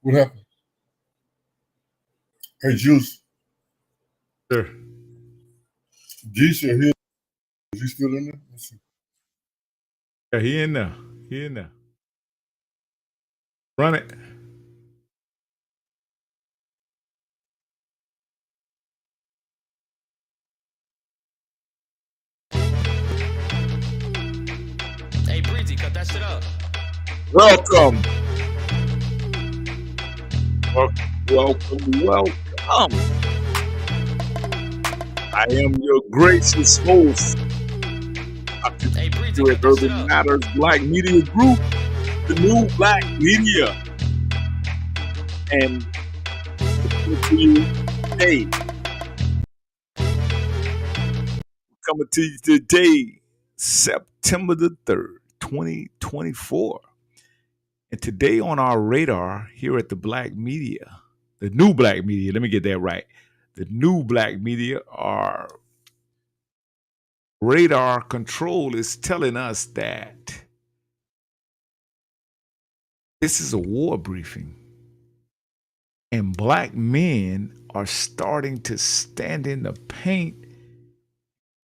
What happened? Hey, Juice. Sure. Geisha here. Is he still in there? Let's see. Yeah, he in there. He in there. Run it. Hey, Breezy, cut that shit up. Welcome. Welcome. I am your gracious host. Hey, Breezy, Here cut at that shit Urban up. Matters Black Media Group, the new Black Media. And to you today. Coming to you today, September the 3rd, 2024. And today on our radar here at the Black Media, the new Black Media, let me get that right. The new Black Media, our radar control is telling us that this is a war briefing. And black men are starting to stand in the paint,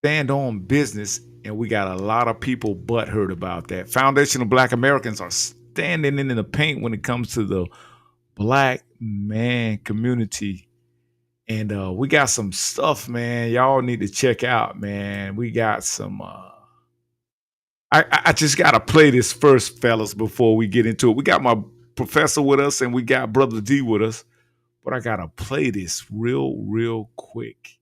stand on business, and we got a lot of people butthurt about that. Foundational Black Americans are standing in the paint when it comes to the black man community. And we got some stuff, man, y'all need to check out, man. We got some I just gotta play this first, fellas, before we get into it. We got my professor with us and we got Brother D with us, but I gotta play this real quick.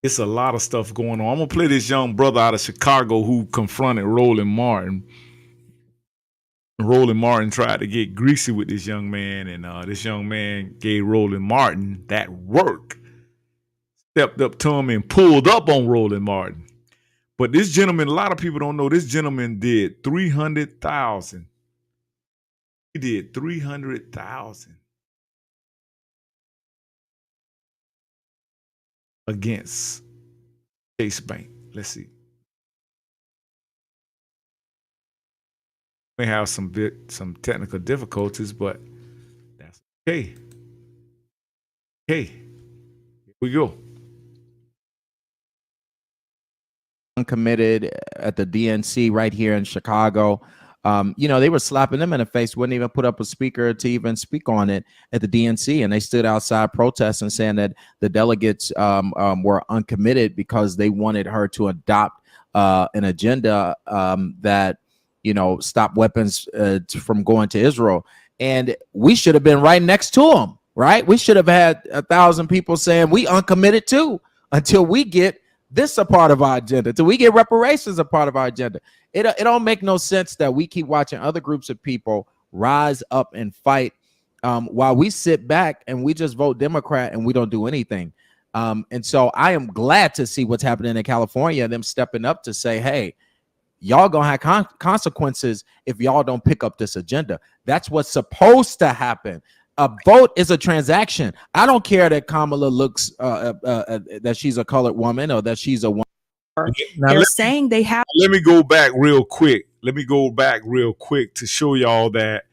It's a lot of stuff going on. I'm gonna play this young brother out of Chicago who confronted Roland Martin. Roland Martin tried to get greasy with this young man, and this young man gave Roland Martin that work. Stepped up to him and pulled up on Roland Martin. But this gentleman, a lot of people don't know, this gentleman did 300,000. He did 300,000 against Chase Bank. Let's see. We have some technical difficulties, but that's okay. Okay, here we go. Uncommitted at the DNC right here in Chicago. They were slapping them in the face, wouldn't even put up a speaker to even speak on it at the DNC. And they stood outside protesting, saying that the delegates were uncommitted because they wanted her to adopt an agenda that, stop weapons from going to Israel. And we should have been right next to them, right? We should have had 1,000 people saying we uncommitted too until we get this a part of our agenda, till we get reparations a part of our agenda. It don't make no sense that we keep watching other groups of people rise up and fight while we sit back and we just vote Democrat and we don't do anything. And so I am glad to see what's happening in California, them stepping up to say, hey, y'all gonna have consequences if y'all don't pick up this agenda. That's what's supposed to happen. A vote is a transaction. I don't care that Kamala looks that she's a colored woman or that she's a woman. Now, They're saying they have. Let me go back real quick. To show y'all that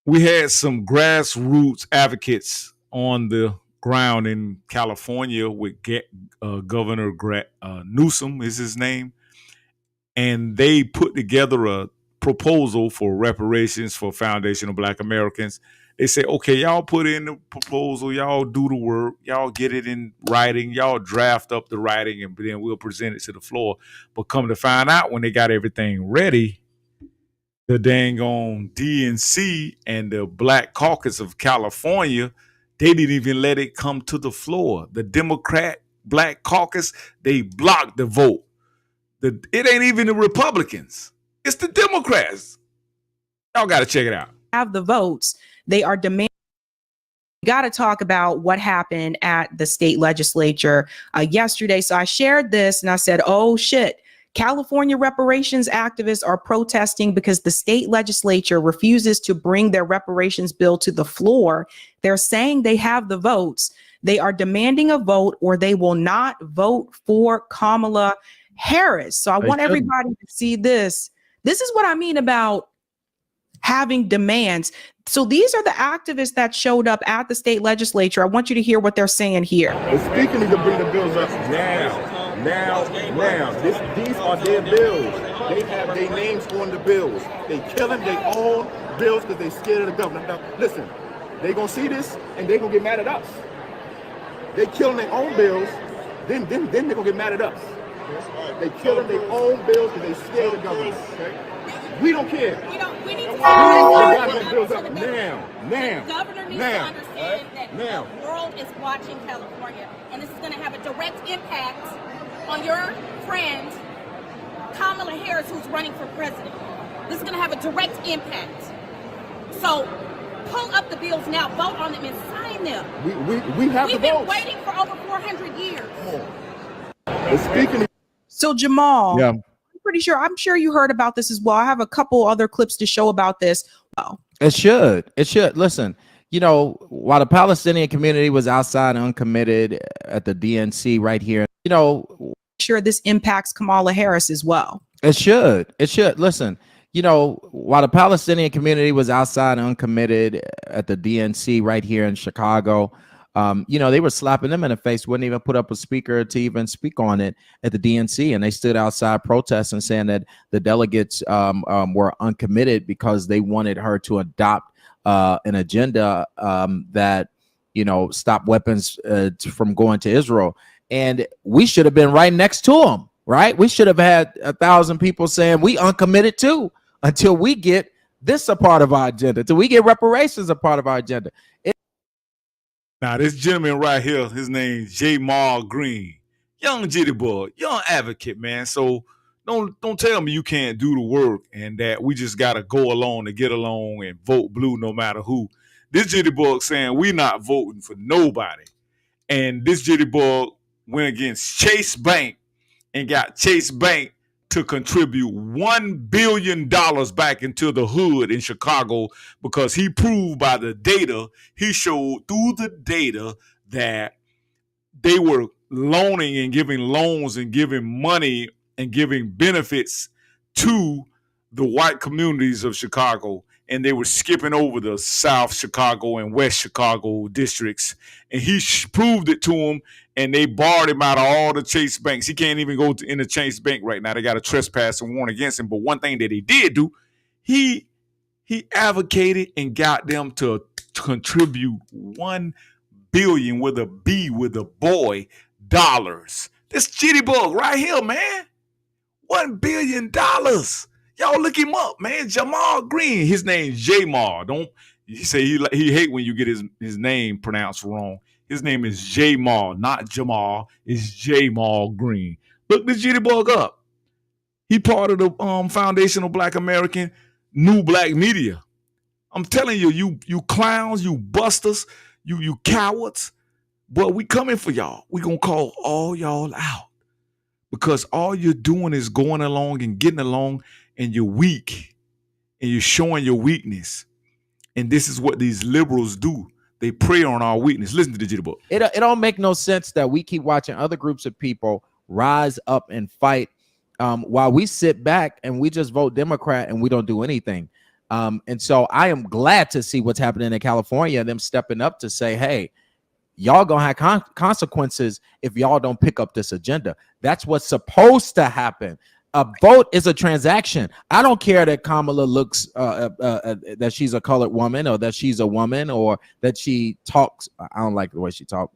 we had some grassroots advocates on the ground in California with Governor Newsom is his name. And they put together a proposal for reparations for foundational Black Americans. They say, okay, y'all put in the proposal, y'all do the work, y'all get it in writing, y'all draft up the writing, and then we'll present it to the floor. But come to find out, when they got everything ready, the dang on DNC and the Black Caucus of California, they didn't even let it come to the floor. The Democrat Black Caucus, they blocked the vote. It ain't even the Republicans. It's the Democrats. Y'all got to check it out. Have the votes. They are demanding. Got to talk about what happened at the state legislature yesterday. So I shared this and I said, oh shit, California reparations activists are protesting because the state legislature refuses to bring their reparations bill to the floor. They're saying they have the votes. They are demanding a vote or they will not vote for Kamala Harris. So I want everybody to see this. This is what I mean about having demands. So these are the activists that showed up at the state legislature. I want you to hear what they're saying here. The speaker needs to bring the bills up now. These are their bills. They have their names on the bills. They killing their own bills because they scared of the government. Now, listen, they gonna see this and they gonna get mad at us. They killing their own bills, then they gonna get mad at us. They killing their own bills because they scared of the government. Okay? We don't care. We need to the bills up now. The governor needs to understand that the world is watching California, and this is going to have a direct impact on your friend Kamala Harris, who's running for president. This is going to have a direct impact. So pull up the bills now, vote on them, and sign them. We have We've been waiting for over 400 years. So Jamal, Yeah. I'm sure you heard about this as well. I have a couple other clips to show about this. Oh. It should. Listen, while the Palestinian community was outside uncommitted at the DNC right here, Sure, this impacts Kamala Harris as well. It should. Listen, while the Palestinian community was outside uncommitted at the DNC right here in Chicago, they were slapping them in the face, wouldn't even put up a speaker to even speak on it at the DNC. And they stood outside protesting, saying that the delegates were uncommitted because they wanted her to adopt an agenda that, stop weapons from going to Israel. And we should have been right next to them, right? We should have had 1,000 people saying we uncommitted too, until we get this a part of our agenda, until we get reparations a part of our agenda. Now, this gentleman right here, his name's Jamal Green. Young jitterbug, young advocate, man. So don't tell me you can't do the work and that we just got to go along to get along and vote blue no matter who. This jitterbug saying we not voting for nobody. And this jitterbug went against Chase Bank and got Chase Bank to contribute $1 billion back into the hood in Chicago because he proved by the data, he showed through the data that they were loaning and giving loans and giving money and giving benefits to the white communities of Chicago. And they were skipping over the South Chicago and West Chicago districts. And he proved it to them, and they barred him out of all the Chase banks. He can't even go in the Chase bank right now. They got a trespass and warrant against him. But one thing that he did do, he advocated and got them to contribute $1 billion with a B with a boy dollars. This jitterbug right here, man. $1 billion. Y'all look him up, man. Jamal Green. His name's Jamal. Don't he say he hate when you get his name pronounced wrong. His name is Jamal, not Jamal. It's Jamal Green. Look this jitterbug up. He part of the Foundation of Black American New Black Media. I'm telling you, you clowns, you busters, you cowards. But we coming for y'all. We gonna call all y'all out. Because all you're doing is going along and getting along, and you're weak, and you're showing your weakness. And this is what these liberals do. They prey on our weakness. Listen to the jitterbug. It don't make no sense that we keep watching other groups of people rise up and fight while we sit back and we just vote Democrat and we don't do anything. And so I am glad to see what's happening in California, them stepping up to say, hey, y'all gonna have consequences if y'all don't pick up this agenda. That's what's supposed to happen. A vote is a transaction. I don't care that Kamala looks that she's a colored woman, or that she's a woman, or that she talks. I don't like the way she talks,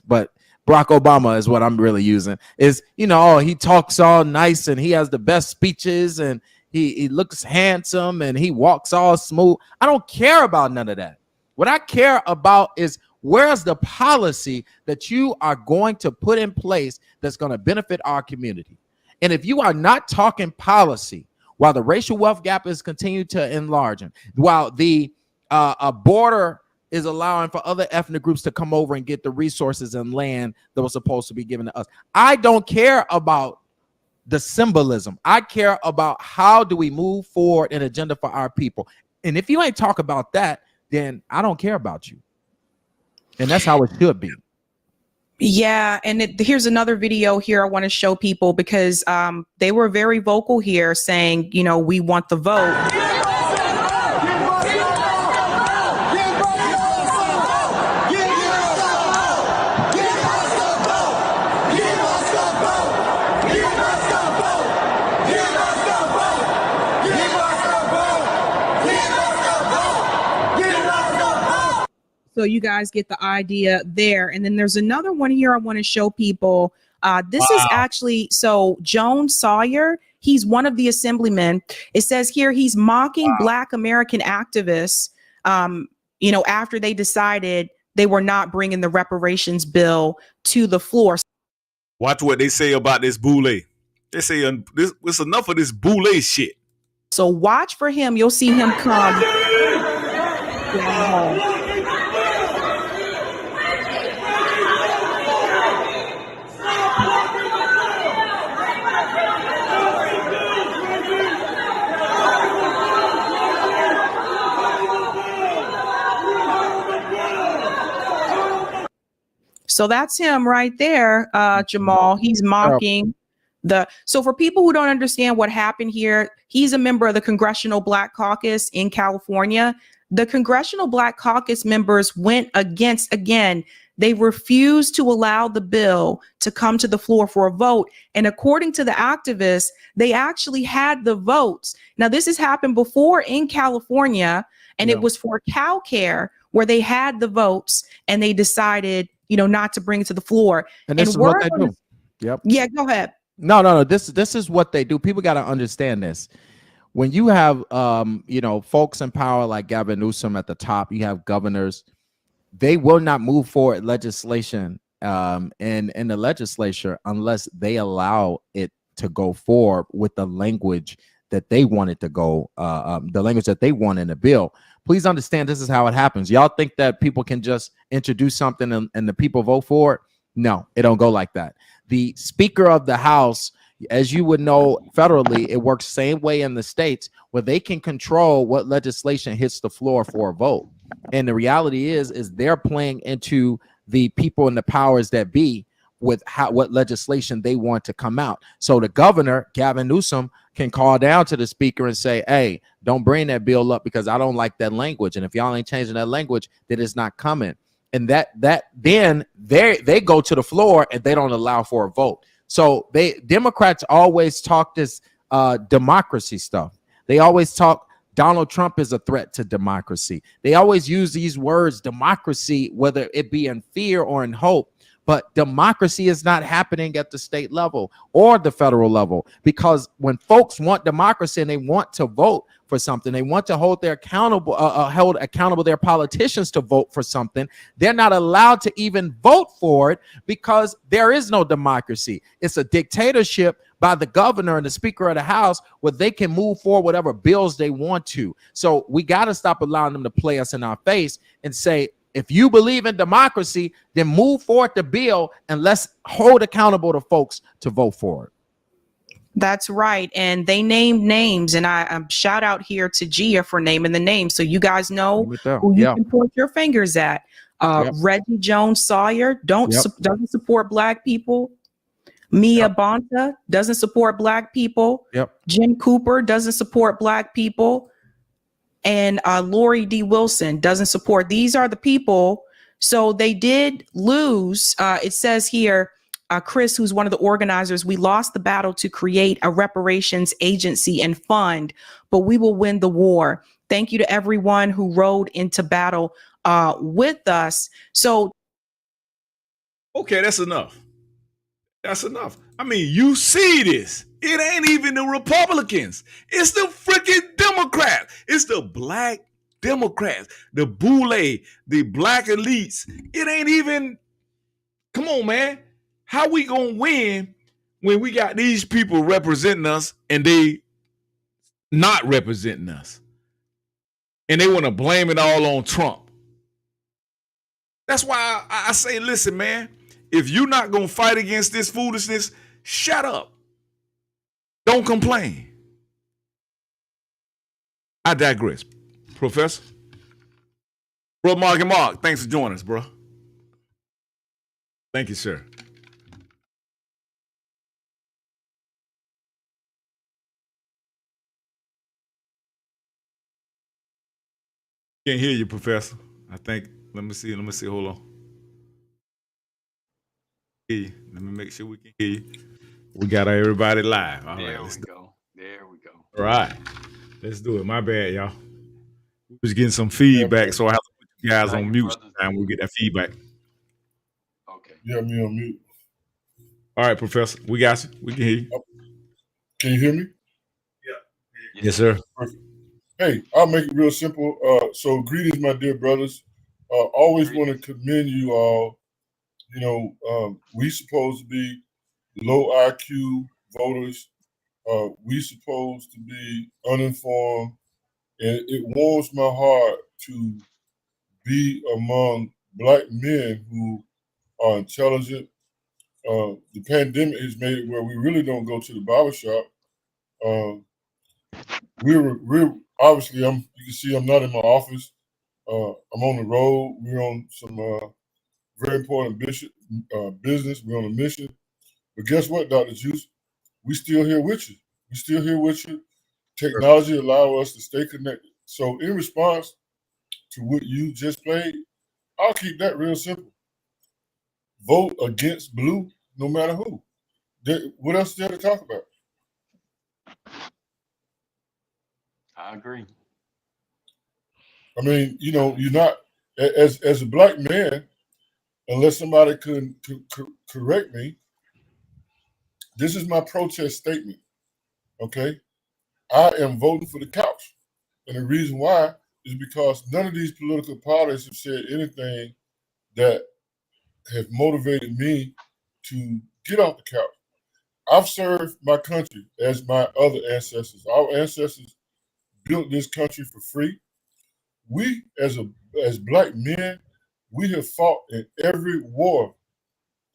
but Barack Obama is what I'm really using. Is he talks all nice and he has the best speeches and he looks handsome and he walks all smooth. I don't care about none of that. What I care about is where's the policy that you are going to put in place that's going to benefit our community. And if you are not talking policy, while the racial wealth gap is continuing to enlarge, while the border is allowing for other ethnic groups to come over and get the resources and land that was supposed to be given to us, I don't care about the symbolism. I care about how do we move forward an agenda for our people. And if you ain't talk about that, then I don't care about you. And that's how it should be. Yeah, and here's another video here I want to show people because they were very vocal here saying, we want the vote. So you guys get the idea there. And then there's another one here I want to show people. This is actually, so Joan Sawyer, he's one of the assemblymen. It says here he's mocking Black American activists, after they decided they were not bringing the reparations bill to the floor. Watch what they say about this boule. They say it's enough of this boule shit. So watch for him. You'll see him come. So that's him right there, Jamal. He's mocking so for people who don't understand what happened here, he's a member of the Congressional Black Caucus in California. The Congressional Black Caucus members went against, again, they refused to allow the bill to come to the floor for a vote. And according to the activists, they actually had the votes. Now, this has happened before in California, and it was for cow care where they had the votes and they decided, not to bring it to the floor. And this is what they do. Yep. Yeah, go ahead. No. This is what they do. People got to understand this. When you have folks in power like Gavin Newsom at the top, you have governors, they will not move forward legislation in the legislature unless they allow it to go forward with the language that they want it to go, the language that they want in the bill. Please understand, this is how it happens. Y'all think that people can just introduce something and the people vote for it? No, it don't go like that. The Speaker of the House, as you would know, federally, it works same way in the states where they can control what legislation hits the floor for a vote. And the reality is they're playing into the people and the powers that be with what legislation they want to come out. So the governor, Gavin Newsom, can call down to the speaker and say, hey, don't bring that bill up because I don't like that language. And if y'all ain't changing that language, then it's not coming. And then they go to the floor and they don't allow for a vote. So Democrats always talk this democracy stuff. They always talk Donald Trump is a threat to democracy. They always use these words, democracy, whether it be in fear or in hope. But democracy is not happening at the state level or the federal level, because when folks want democracy and they want to vote for something, they want to hold their accountable their politicians to vote for something, they're not allowed to even vote for it because there is no democracy. It's a dictatorship by the governor and the Speaker of the House where they can move forward whatever bills they want to. So we got to stop allowing them to play us in our face and say, if you believe in democracy, then move forward the bill and let's hold accountable to folks to vote for it. That's right. And they named names. And I shout out here to Gia for naming the names. So you guys know who you can point your fingers at. Reggie Jones Sawyer doesn't support Black people. Mia Bonta doesn't support Black people. Jim Cooper doesn't support Black people. And Lori D. Wilson doesn't support. These are the people. So they did lose. It says here, Chris, who's one of the organizers, we lost the battle to create a reparations agency and fund, but we will win the war. Thank you to everyone who rode into battle with us. So. Okay, that's enough. That's enough. I mean, you see this. It ain't even the Republicans. It's the freaking Democrats. It's the Black Democrats, the boule, the Black elites. It ain't even, come on, man. How we gonna win when we got these people representing us and they not representing us? And they want to blame it all on Trump. That's why I say, listen, man, if you're not gonna fight against this foolishness, shut up. Don't complain. I digress. Professor? Bro, Mark, thanks for joining us, bro. Thank you, sir. Can't hear you, Professor. I think. Let me see. Hold on. Hear you. Let me make sure we can hear you. We got everybody live. All right, let's do it. There we go. All right, let's do it. My bad, y'all. We was getting some Yeah, feedback, so I have to put you guys Now on you mute brothers sometime. We get that feedback. Okay. yeah, me on mute. All right, Professor, we got you. We can hear you. Can you hear me? Yes, sir. Perfect. Hey, I'll make it real simple. So greetings, my dear brothers. Always want to commend you all. You know, we supposed to be low IQ voters. We supposed to be uninformed, and it warms my heart to be among black men who are intelligent. The pandemic has made it where we really don't go to the barbershop. We're obviously, you can see I'm not in my office. I'm on the road. We're on some very important business. We're on a mission. But guess what, Dr. Juice? We still here with you. We still here with you. Technology allow us to stay connected. So in response to what you just played, I'll keep that real simple. Vote against blue, no matter who. What else is there to talk about? I agree. I mean, you know, you're not as a black man, unless somebody could correct me. This is my protest statement. Okay, I am voting for the couch, and the reason why is because none of these political parties have said anything that have motivated me to get off the couch. I've served my country as my other ancestors. Our ancestors built this country for free. We, as black men, we have fought in every war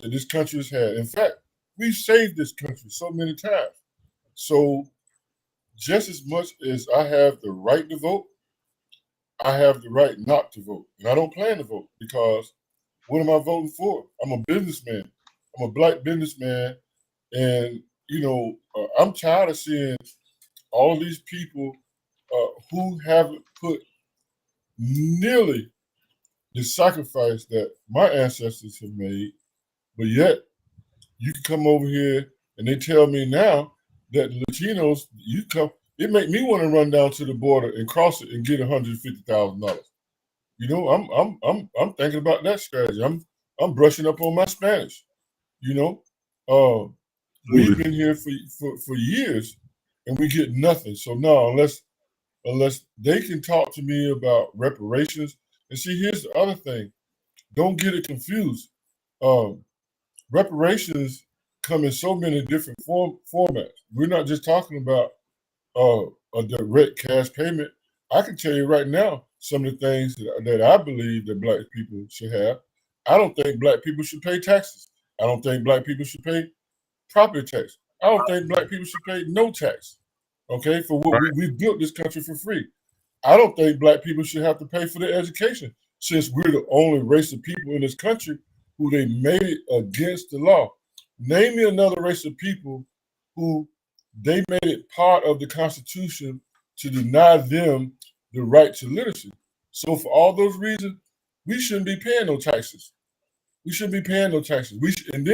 that this country has had. In fact, we've saved this country so many times. So just as much as I have the right to vote, I have the right not to vote. And I don't plan to vote because what am I voting for? I'm a businessman. I'm a black businessman. And, you know, I'm tired of seeing all these people who haven't put nearly the sacrifice that my ancestors have made, but yet you can come over here and they tell me now that Latinos, you come, it make me want to run down to the border and cross it and get $150,000. You know, I'm thinking about that strategy. I'm brushing up on my Spanish. You know, we've been here for years and we get nothing. So no, unless they can talk to me about reparations. And see, here's the other thing. Don't get it confused. Reparations come in so many different formats. We're not just talking about a direct cash payment. I can tell you right now some of the things that I believe that black people should have. I don't think black people should pay taxes. I don't think black people should pay property tax. I don't think black people should pay no tax. Okay, for what we built this country for free. I don't think black people should have to pay for their education since we're the only race of people in this country who they made it against the law. Name me another race of people who they made it part of the Constitution to deny them the right to literacy. So for all those reasons, we shouldn't be paying no taxes. We shouldn't be paying no taxes. And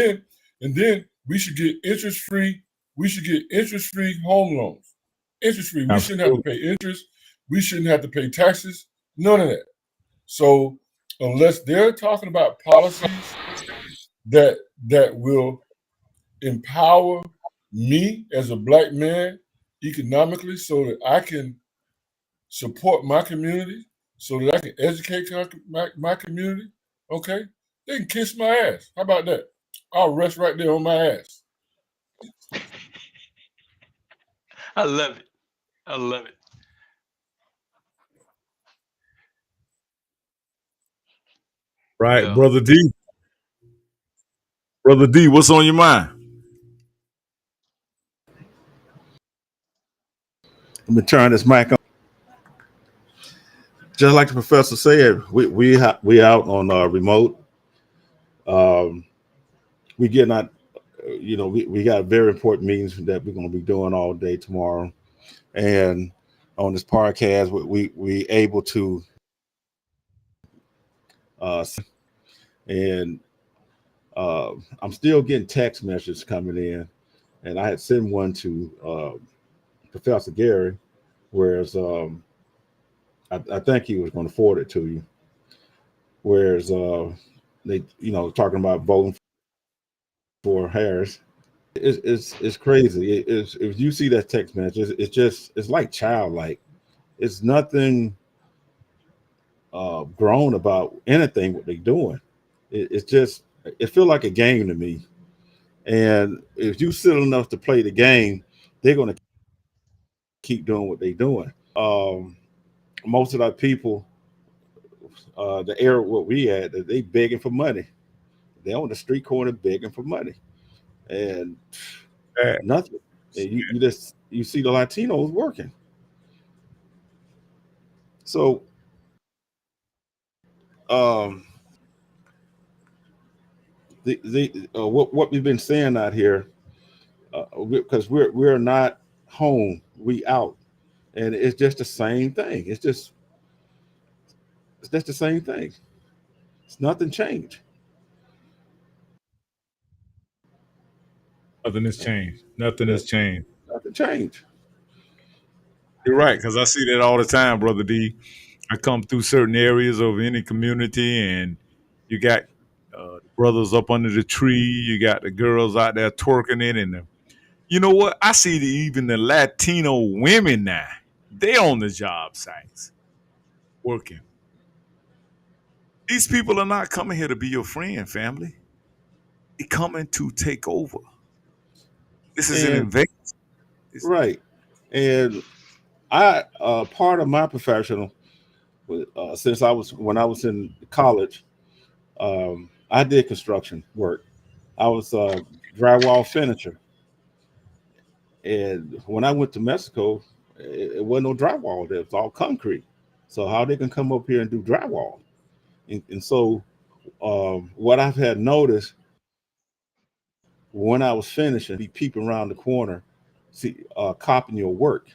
then we should get interest free. We should get interest free home loans. Interest free. We shouldn't have to pay interest. We shouldn't have to pay taxes. None of that. So unless they're talking about policies that will empower me as a black man economically so that I can support my community, so that I can educate my community, okay, they can kiss my ass. How about that? I'll rest right there on my ass. I love it. I love it. Right, Yeah. Brother D. Brother D, what's on your mind? Let me turn this mic on. Just like the professor said, we out on remote. We get not, you know, we got very important meetings that we're going to be doing all day tomorrow, and on this podcast, we able to and I'm still getting text messages coming in, and I had sent one to Professor Gary, whereas I think he was going to forward it to you. Whereas they, talking about voting for Harris, it's crazy. If you see that text message, it's like childlike. It's nothing grown about anything what they're doing. It's just it feels like a game to me. And if you silly enough to play the game, they're going to keep doing what they're doing. Most of our people, the era what we had, they begging for money. They on the street corner begging for money, and nothing. And you see the Latinos working. So what we've been saying out here, because we're not home, we out, and it's just the same thing. It's just the same thing. It's nothing changed. Nothing has changed. Nothing has changed. Nothing changed. You're right, because I see that all the time, Brother D. I come through certain areas of any community, and you got brothers up under the tree. You got the girls out there twerking it, and you know what? I see even the Latino women now. They on the job sites working. These people are not coming here to be your friend, family. They're coming to take over. This is an And invasion. right, and I part of my professional, since when I was in college, I did construction work. I was drywall finisher, and when I went to Mexico, it wasn't no drywall there; it was all concrete. So how they can come up here and do drywall? And so what I've had noticed when I was finishing, be peeping around the corner, see copying your work.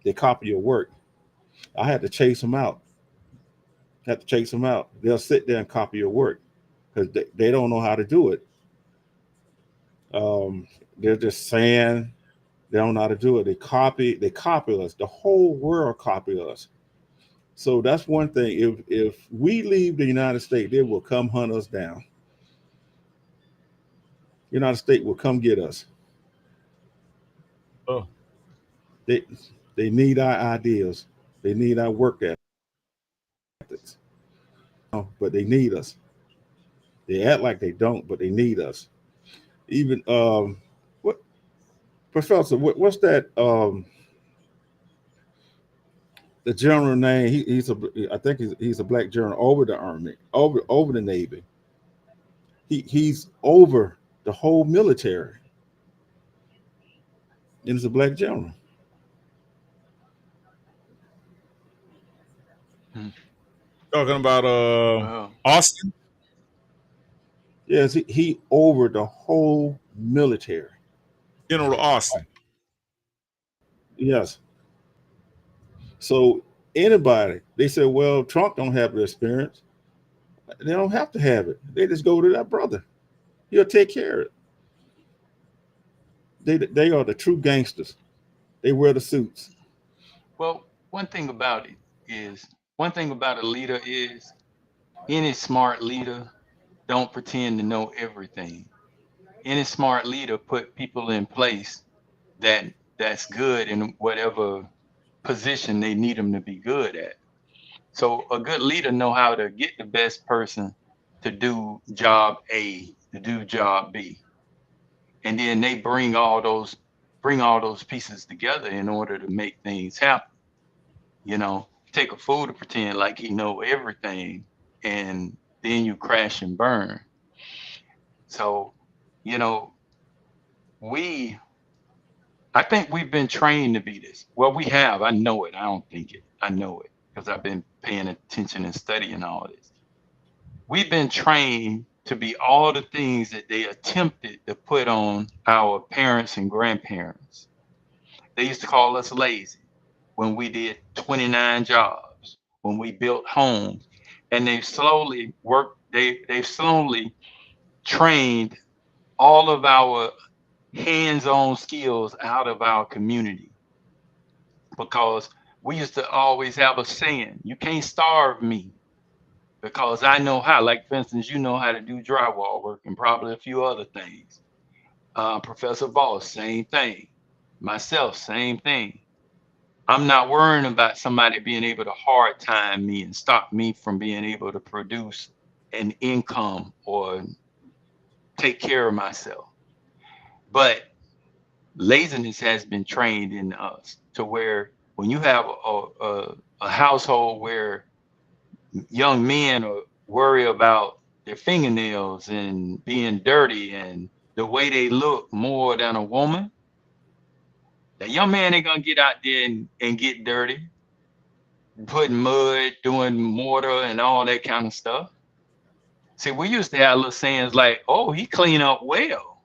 They copy your work. I had to chase them out. Have to chase them out. They'll sit there and copy your work because they don't know how to do it. They're just saying they don't know how to do it. They copy us. The whole world copy us. So that's one thing. If we leave the United States, they will come hunt us down. United States will come get us. Oh. They need our ideas. They need our work ethics. But they need us. They act like they don't, but they need us. Even what Professor, what's that the general name? I think he's a black general over the army, over the Navy. He's over the whole military. And he's a black general. Talking about Austin? Yes, he over the whole military. General Austin. Yes. So anybody, they say, well, Trump don't have the experience. They don't have to have it. They just go to that brother. He'll take care of it. They are the true gangsters. They wear the suits. Well, one thing about a leader is any smart leader don't pretend to know everything. Any smart leader put people in place that's good in whatever position they need them to be good at. So a good leader know how to get the best person to do job A, to do job B. And then they bring all those pieces together in order to make things happen. Take a fool to pretend like he know everything, and then you crash and burn. So, you know, I think we've been trained to be this. Well, we have. I know it. I don't think it. I know it because I've been paying attention and studying all this. We've been trained to be all the things that they attempted to put on our parents and grandparents. They used to call us lazy when we did 29 jobs, when we built homes. and they've slowly worked. They've slowly trained all of our hands-on skills out of our community, because we used to always have a saying, you can't starve me because I know how. Like, for instance, you know how to do drywall work and probably a few other things. Professor Voss, same thing. Myself, same thing. I'm not worrying about somebody being able to hard time me and stop me from being able to produce an income or take care of myself. But laziness has been trained in us to where when you have a household where young men are worry about their fingernails and being dirty and the way they look more than a woman, that young man ain't gonna get out there and get dirty, putting mud, doing mortar and all that kind of stuff. See, we used to have little sayings like, oh, he clean up well,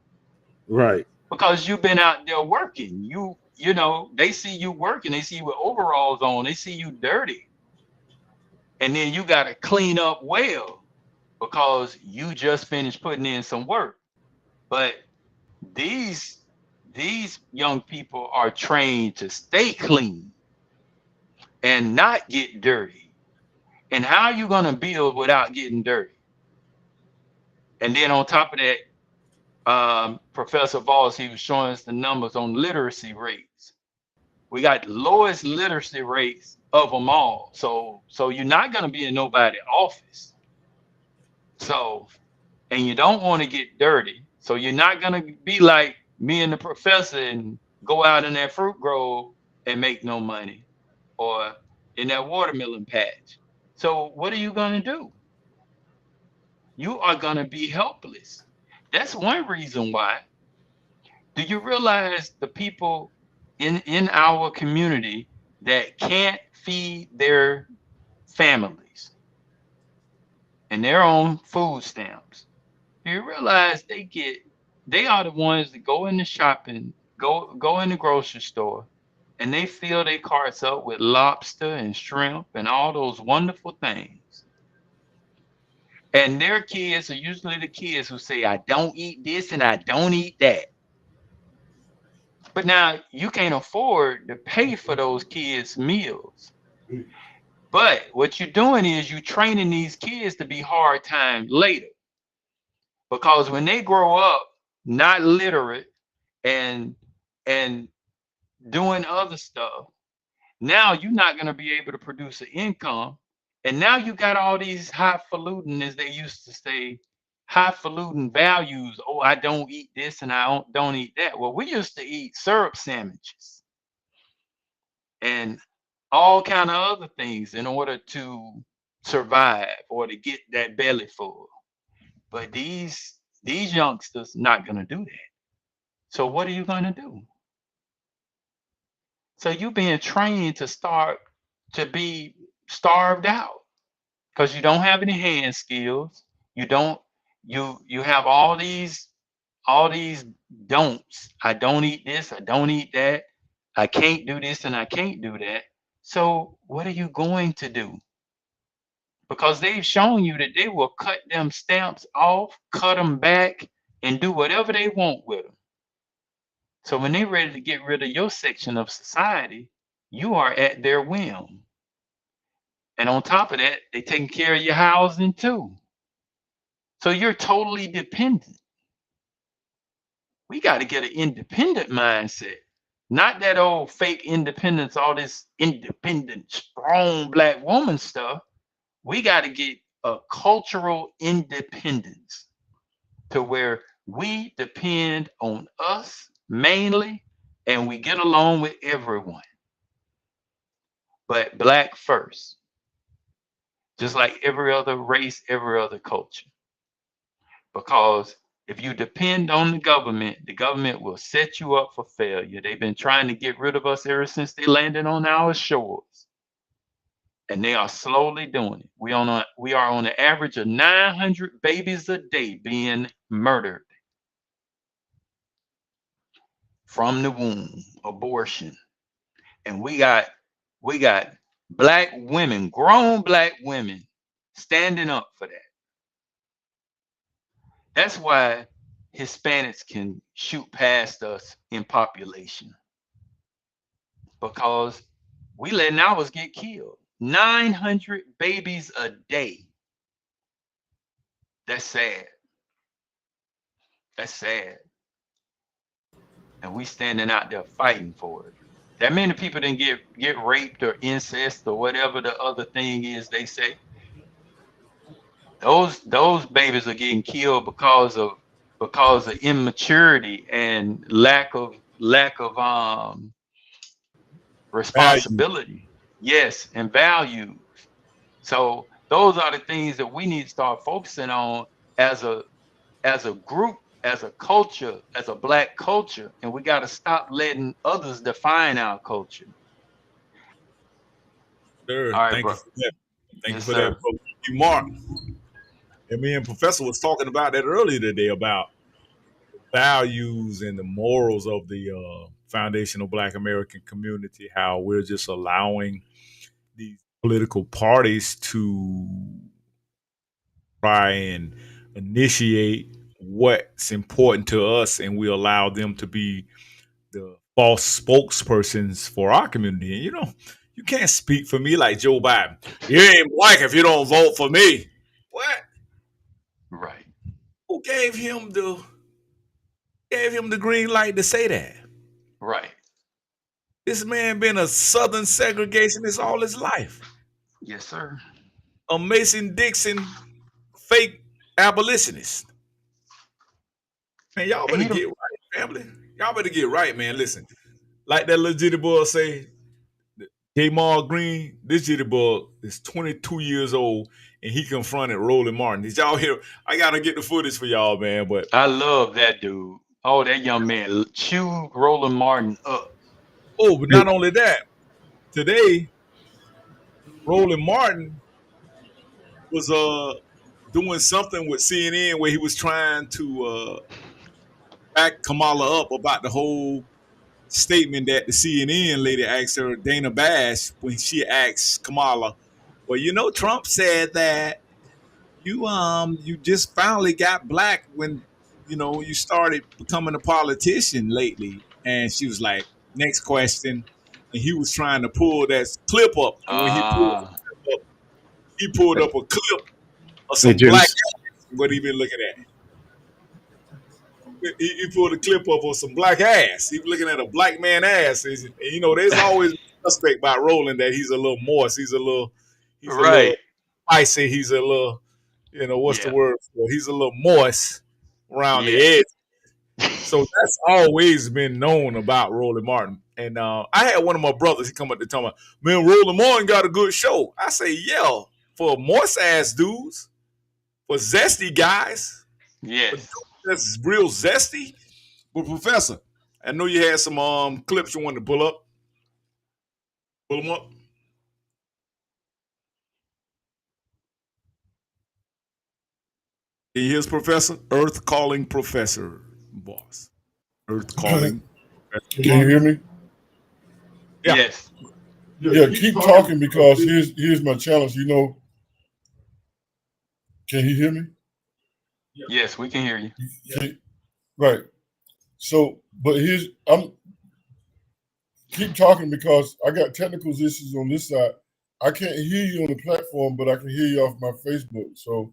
Right. because you've been out there working. You know, they see you working, they see you with overalls on, they see you dirty. And then you gotta clean up well because you just finished putting in some work. But these these young people are trained to stay clean and not get dirty. And how are you going to build without getting dirty? And then on top of that, Professor Voss, he was showing us the numbers on literacy rates. We got lowest literacy rates of them all. So you're not going to be in nobody's office. So, and you don't want to get dirty. So you're not going to be like me and the professor and go out in that fruit grove and make no money, or in that watermelon patch. So what are you going to do? You are going to be helpless. That's one reason why. Do you realize the people in our community that can't feed their families and their own food stamps? Do you realize they are the ones that go in the shopping, go in the grocery store, and they fill their carts up with lobster and shrimp and all those wonderful things. And their kids are usually the kids who say, I don't eat this and I don't eat that. But now you can't afford to pay for those kids' meals. But what you're doing is you're training these kids to be hard time later. Because when they grow up not literate and and doing other stuff, now you're not going to be able to produce an income. And now you got all these highfalutin, as they used to say, highfalutin values. Oh, I don't eat this and I don't eat that. Well, we used to eat syrup sandwiches and all kind of other things in order to survive or to get that belly full. But these youngsters not going to do that. So what are you going to do? So you being trained to start to be starved out because you don't have any hand skills. You don't you have all these don'ts. I don't eat this, I don't eat that. I can't do this and I can't do that. So what are you going to do? Because they've shown you that they will cut them stamps off, cut them back, and do whatever they want with them. So when they're ready to get rid of your section of society, you are at their whim. And on top of that, they taking care of your housing too. So you're totally dependent. We got to get an independent mindset. Not that old fake independence, all this independent, strong black woman stuff. We got to get a cultural independence to where we depend on us mainly and we get along with everyone. But black first, just like every other race, every other culture. Because if you depend on the government will set you up for failure. They've been trying to get rid of us ever since they landed on our shores. And they are slowly doing it. We are on an average of 900 babies a day being murdered from the womb, abortion. And we got black women, grown black women standing up for that. That's why Hispanics can shoot past us in population, because we letting ours get killed. 900 babies a day. That's sad. That's sad. And we standing out there fighting for it. That many people didn't get raped or incest or whatever the other thing is they say. Those babies are getting killed because of immaturity and lack of Value. responsibility. Yes, and values. So those are the things that we need to start focusing on as a group, as a culture, as a black culture, and we got to stop letting others define our culture. Sir, All right, thank you bro. for that. Thank you Yes, for that, sir. bro. You, Mark. And me and Professor was talking about that earlier today about values and the morals of the foundational Black American community. How we're just allowing these political parties to try and initiate what's important to us, and we allow them to be the false spokespersons for our community. And you can't speak for me like Joe Biden. You ain't black if you don't vote for me. What? Right. Who gave him the green light to say that? Right. This man been a Southern segregationist all his life. Yes, sir. A Mason Dixon fake abolitionist. Man, y'all And better he get right, family. Y'all better get right, man. Listen, like that little jitty boy say, J. Mar Green, this jitty boy is 22 years old and he confronted Roland Martin. Did y'all hear? I gotta get the footage for y'all, man. But I love that dude. Oh, that young man chewed Roland Martin up. but not only that, today Roland Martin was doing something with CNN where he was trying to back Kamala up about the whole statement that the CNN lady asked her, Dana Bash, when she asked Kamala, well, Trump said that you just finally got black when you started becoming a politician lately. And she was like, next question. And he was trying to pull that clip up. And when he pulled the Ah, clip up, he pulled up a clip of Hey, some black Juice. ass. What he been looking at? He pulled a clip up of some black ass. He was looking at a black man ass. And, there's always a suspect about Roland that he's a little moist. He's a right. little spicy. He's a little, what's the Yeah. word for it? He's a little moist around the Yeah. edge. So that's always been known about Roland Martin. And I had one of my brothers, he come up to tell me, man, Roland Martin got a good show. I say, yeah, for moist ass dudes, for zesty guys, for dudes Yes. that's real zesty. But Professor, I know you had some clips you wanted to pull up. Pull them up. And here's Professor, Earth calling Professor, boss. Earth calling. Can you hear me? Yeah. Yes. Yeah, keep talking because here's my challenge. Can you hear me? Yes, we can hear you. Right. So, but I'm keep talking because I got technical issues on this side. I can't hear you on the platform, but I can hear you off my Facebook. So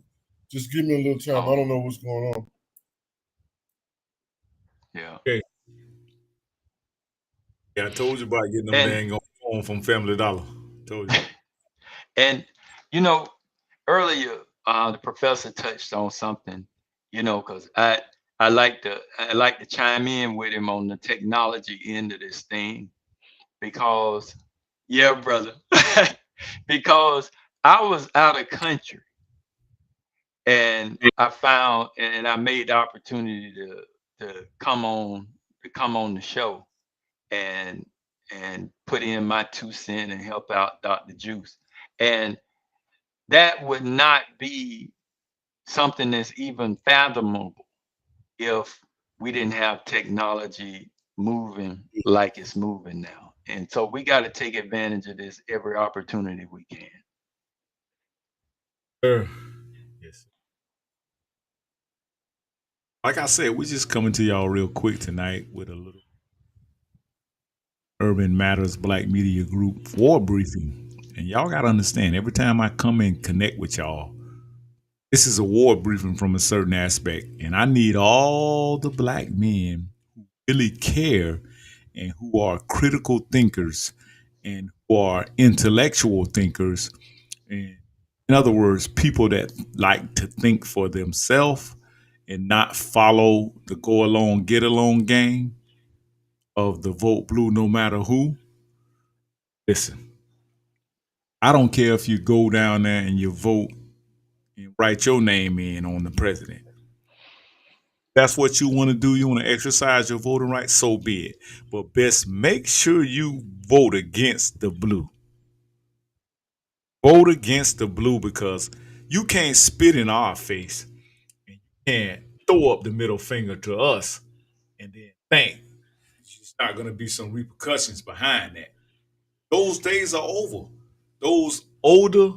just give me a little time. I don't know what's going on. Yeah. Okay. Yeah, I told you about getting them And dang on phone from Family Dollar. Told you. and earlier the professor touched on something, because I like to chime in with him on the technology end of this thing, because yeah, brother, because I was out of country and I made the opportunity to come on the show and put in my 2 cents and help out Dr. Juice. And that would not be something that's even fathomable if we didn't have technology moving like it's moving now. And so we got to take advantage of this every opportunity we can. Sir. Yes. Like I said, we're just coming to y'all real quick tonight with a little Urban Matters Black Media Group war briefing. And y'all got to understand, every time I come and connect with y'all, this is a war briefing from a certain aspect. And I need all the black men who really care and who are critical thinkers and who are intellectual thinkers. And in other words, people that like to think for themselves and not follow the go along, get along game of the vote blue no matter who. Listen, I don't care if you go down there and you vote and write your name in on the president. That's what you want to do. You want to exercise your voting rights, so be it. But best make sure you vote against the blue. Vote against the blue because you can't spit in our face and you can't throw up the middle finger to us and then think there's not going to be some repercussions behind that. Those days are over. Those older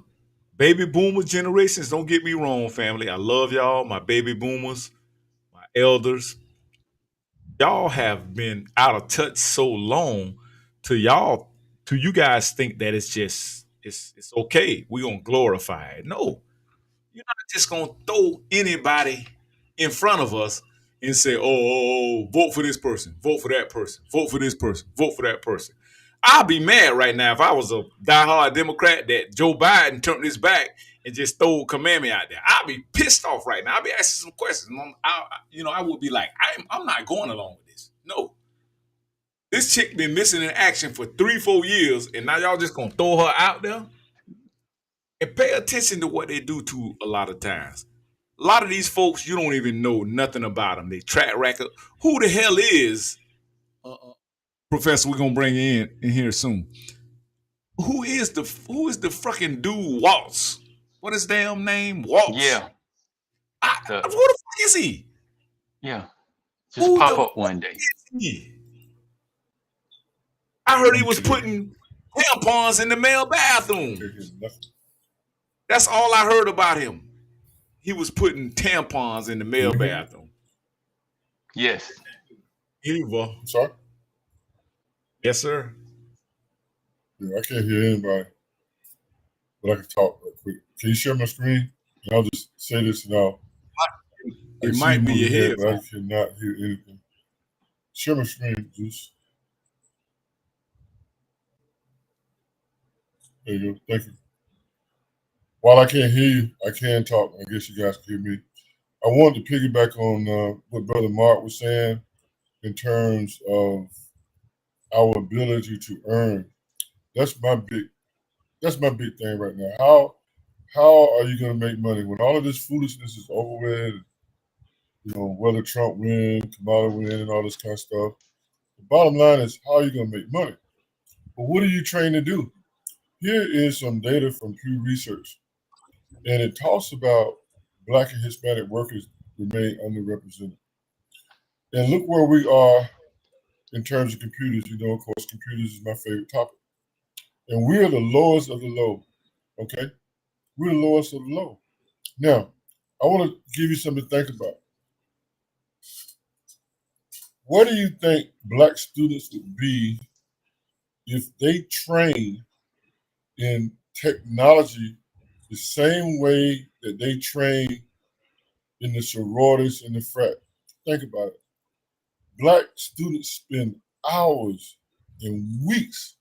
baby boomer generations, don't get me wrong, family. I love y'all, my baby boomers, my elders. Y'all have been out of touch so long to you guys think that it's okay. We're gonna glorify it. No, you're not just gonna throw anybody in front of us and say, vote for this person, vote for that person, vote for this person, vote for that person. I'll be mad right now if I was a diehard Democrat that Joe Biden turned his back and just throw a commandment out there. I'll be pissed off right now. I'll be asking some questions. I would be like, I'm not going along with this. No. This chick been missing in action for 3-4 years, and now y'all just gonna throw her out there? And pay attention to what they do to a lot of times. A lot of these folks, you don't even know nothing about them. They track record. Who the hell is Professor? We're gonna bring you in here soon. Who is the fucking dude Waltz? What is his damn name? Waltz. Yeah. Who the fuck is he? Yeah. Just Who pop the up one day. fuck is he? I heard he was putting tampons in the male bathroom. That's all I heard about him. He was putting tampons in the male bathroom. Yes. Here you go. I'm sorry? Yes, sir. Yeah, I can't hear anybody, but I can talk real quick. Can you share my screen? And I'll just say this and I might be your head, but I cannot hear anything. Share my screen, Juice. There you go. Thank you. While I can't hear you, I can talk. I guess you guys can hear me. I wanted to piggyback on what Brother Mark was saying in terms of our ability to earn. That's my big thing right now. How are you going to make money when all of this foolishness is over with? You know, whether Trump win, Kamala win, and all this kind of stuff. The bottom line is, how are you going to make money? But what are you trained to do? Here is some data from Pew Research, and it talks about Black and Hispanic workers remain underrepresented. And look where we are in terms of computers. You know, of course, computers is my favorite topic. And we're the lowest of the low, okay? We're the lowest of the low. Now, I want to give you something to think about. Where do you think Black students would be if they train in technology the same way that they train in the sororities and the frat? Think about it. Black students spend hours and weeks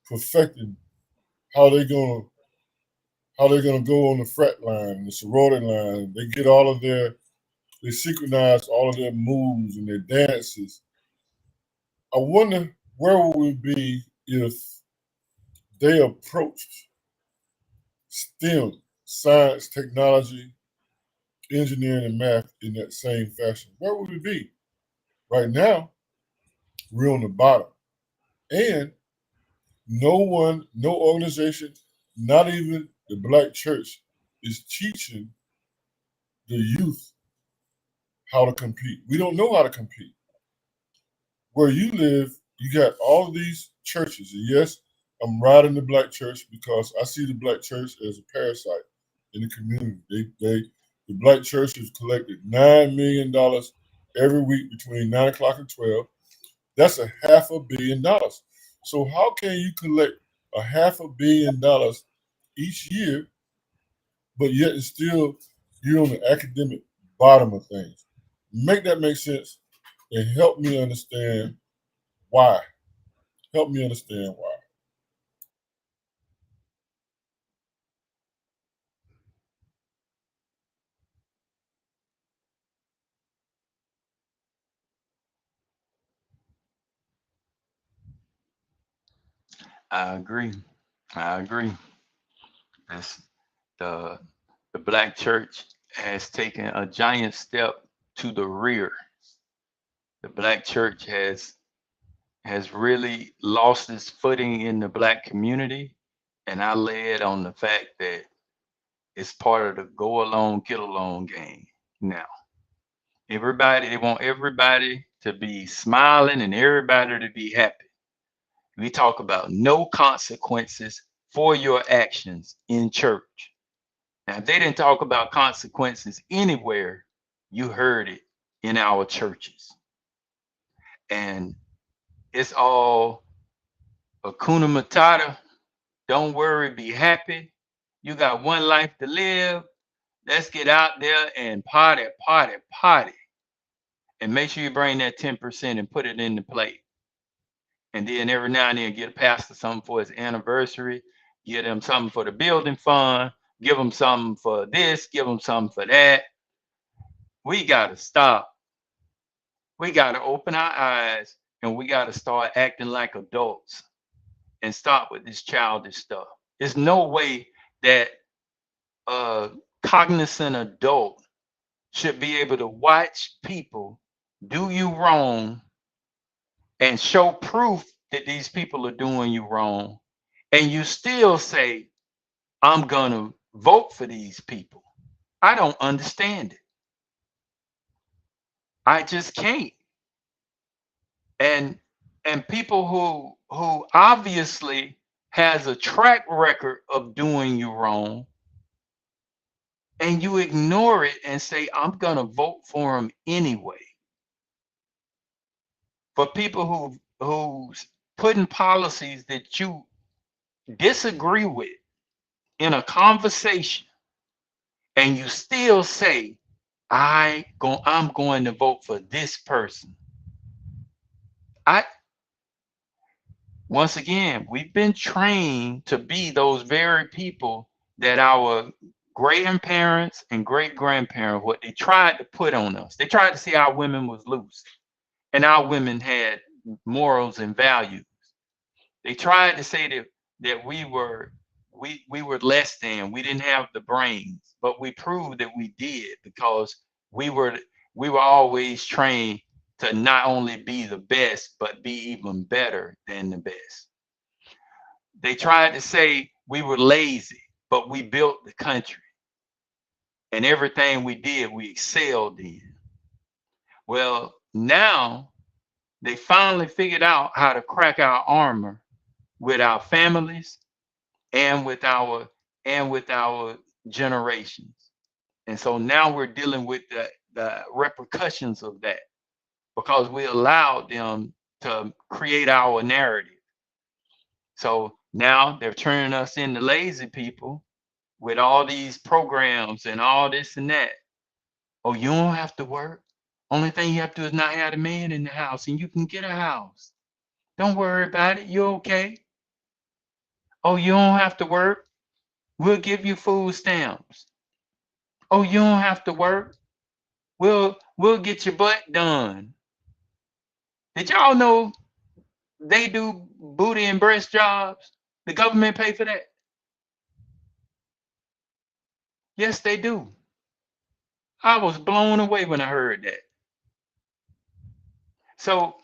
perfecting how they're gonna go on the frat line, the sorority line. They get they synchronize all of their moves and their dances. I wonder where would we be if they approached STEM, science, technology, engineering, and math in that same fashion? Where would we be? Right now, we're on the bottom. And no organization, not even the Black church, is teaching the youth how to compete. We don't know how to compete. Where you live, you got all of these churches. And yes, I'm riding the Black church because I see the Black church as a parasite in the community. The black churches collected $9 million every week between 9 o'clock and 12. That's $500 million. So how can you collect $500 million each year, but yet it's still you're on the academic bottom of things? Make that make sense and help me understand why. Help me understand why. I agree. I agree. That's the the black church has taken a giant step to the rear. The black church has really lost its footing in the black community, and I lay it on the fact that it's part of the go along, get along game. Now, everybody, they want everybody to be smiling and everybody to be happy. We talk about no consequences for your actions in church. Now, if they didn't talk about consequences anywhere, you heard it in our churches. And it's all Hakuna Matata. Don't worry, be happy. You got one life to live. Let's get out there and party, party, party. And make sure you bring that 10% and put it in the plate. And then every now and then get a pastor something for his anniversary, give them something for the building fund, give them something for this, give them something for that. We got to stop. We got to open our eyes and we got to start acting like adults and stop with this childish stuff. There's no way that a cognizant adult should be able to watch people do you wrong and show proof that these people are doing you wrong, and you still say, I'm going to vote for these people. I don't understand it. I just can't. And people who obviously has a track record of doing you wrong, and you ignore it and say, I'm going to vote for them anyway. For people who's putting policies that you disagree with in a conversation, and you still say, I'm going to vote for this person. Once again, we've been trained to be those very people that our grandparents and great grandparents, what they tried to put on us. They tried to say our women was loose and our women had morals and values. They tried to say that we were less than, we didn't have the brains, but we proved that we did because we were always trained to not only be the best, but be even better than the best. They tried to say we were lazy, but we built the country. And everything we did, we excelled in. Well, now they finally figured out how to crack our armor with our families and with our generations. And so now we're dealing with the repercussions of that because we allowed them to create our narrative. So now they're turning us into lazy people with all these programs and all this and that. Oh, you don't have to work. Only thing you have to do is not have a man in the house and you can get a house. Don't worry about it. You're okay. Oh, you don't have to work. We'll give you food stamps. Oh, you don't have to work. We'll get your butt done. Did y'all know they do booty and breast jobs? The government pay for that. Yes, they do. I was blown away when I heard that. So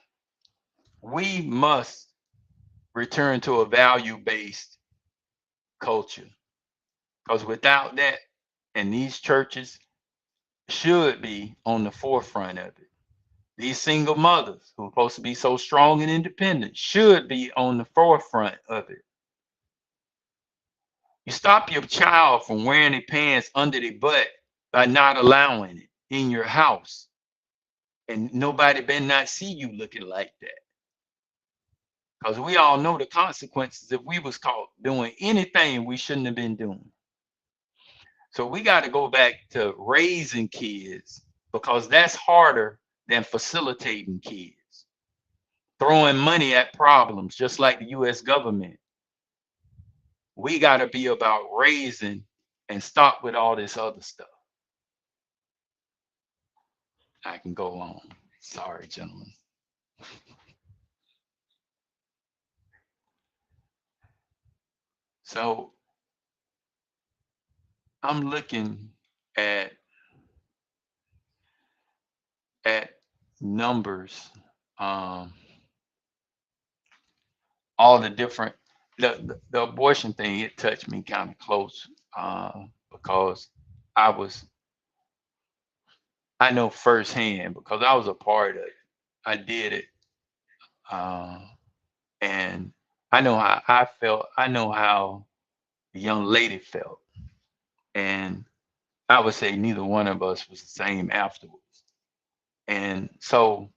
we must return to a value-based culture because without that, and these churches should be on the forefront of it. These single mothers who are supposed to be so strong and independent should be on the forefront of it. You stop your child from wearing their pants under their butt by not allowing it in your house. And nobody better not see you looking like that. Because we all know the consequences if we was caught doing anything we shouldn't have been doing. So we got to go back to raising kids, because that's harder than facilitating kids. Throwing money at problems, just like the US government. We got to be about raising and stop with all this other stuff. I can go on. Sorry, gentlemen. So I'm looking at numbers, all the different, the abortion thing, it touched me kind of close, because I know firsthand, because I was a part of it. I did it, and I know how I felt. I know how the young lady felt, and I would say neither one of us was the same afterwards. And so,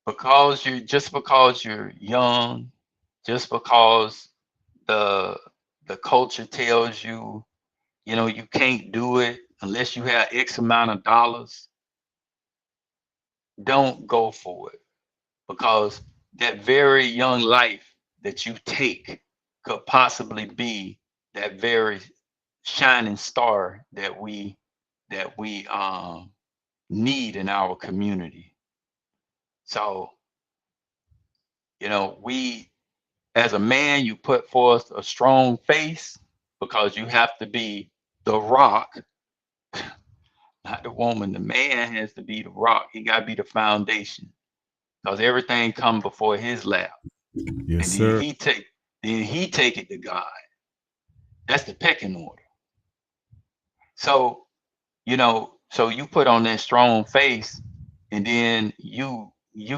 because you're young, just because the culture tells you, you can't do it unless you have X amount of dollars, don't go for it, because that very young life that you take could possibly be that very shining star that we need in our community. So, we, as a man, you put forth a strong face, because you have to be the rock, not the woman. The man has to be the rock. He got to be the foundation, because everything come before his lap. Yes, And sir. then he take it to God. That's the pecking order. So, so you put on that strong face, and then you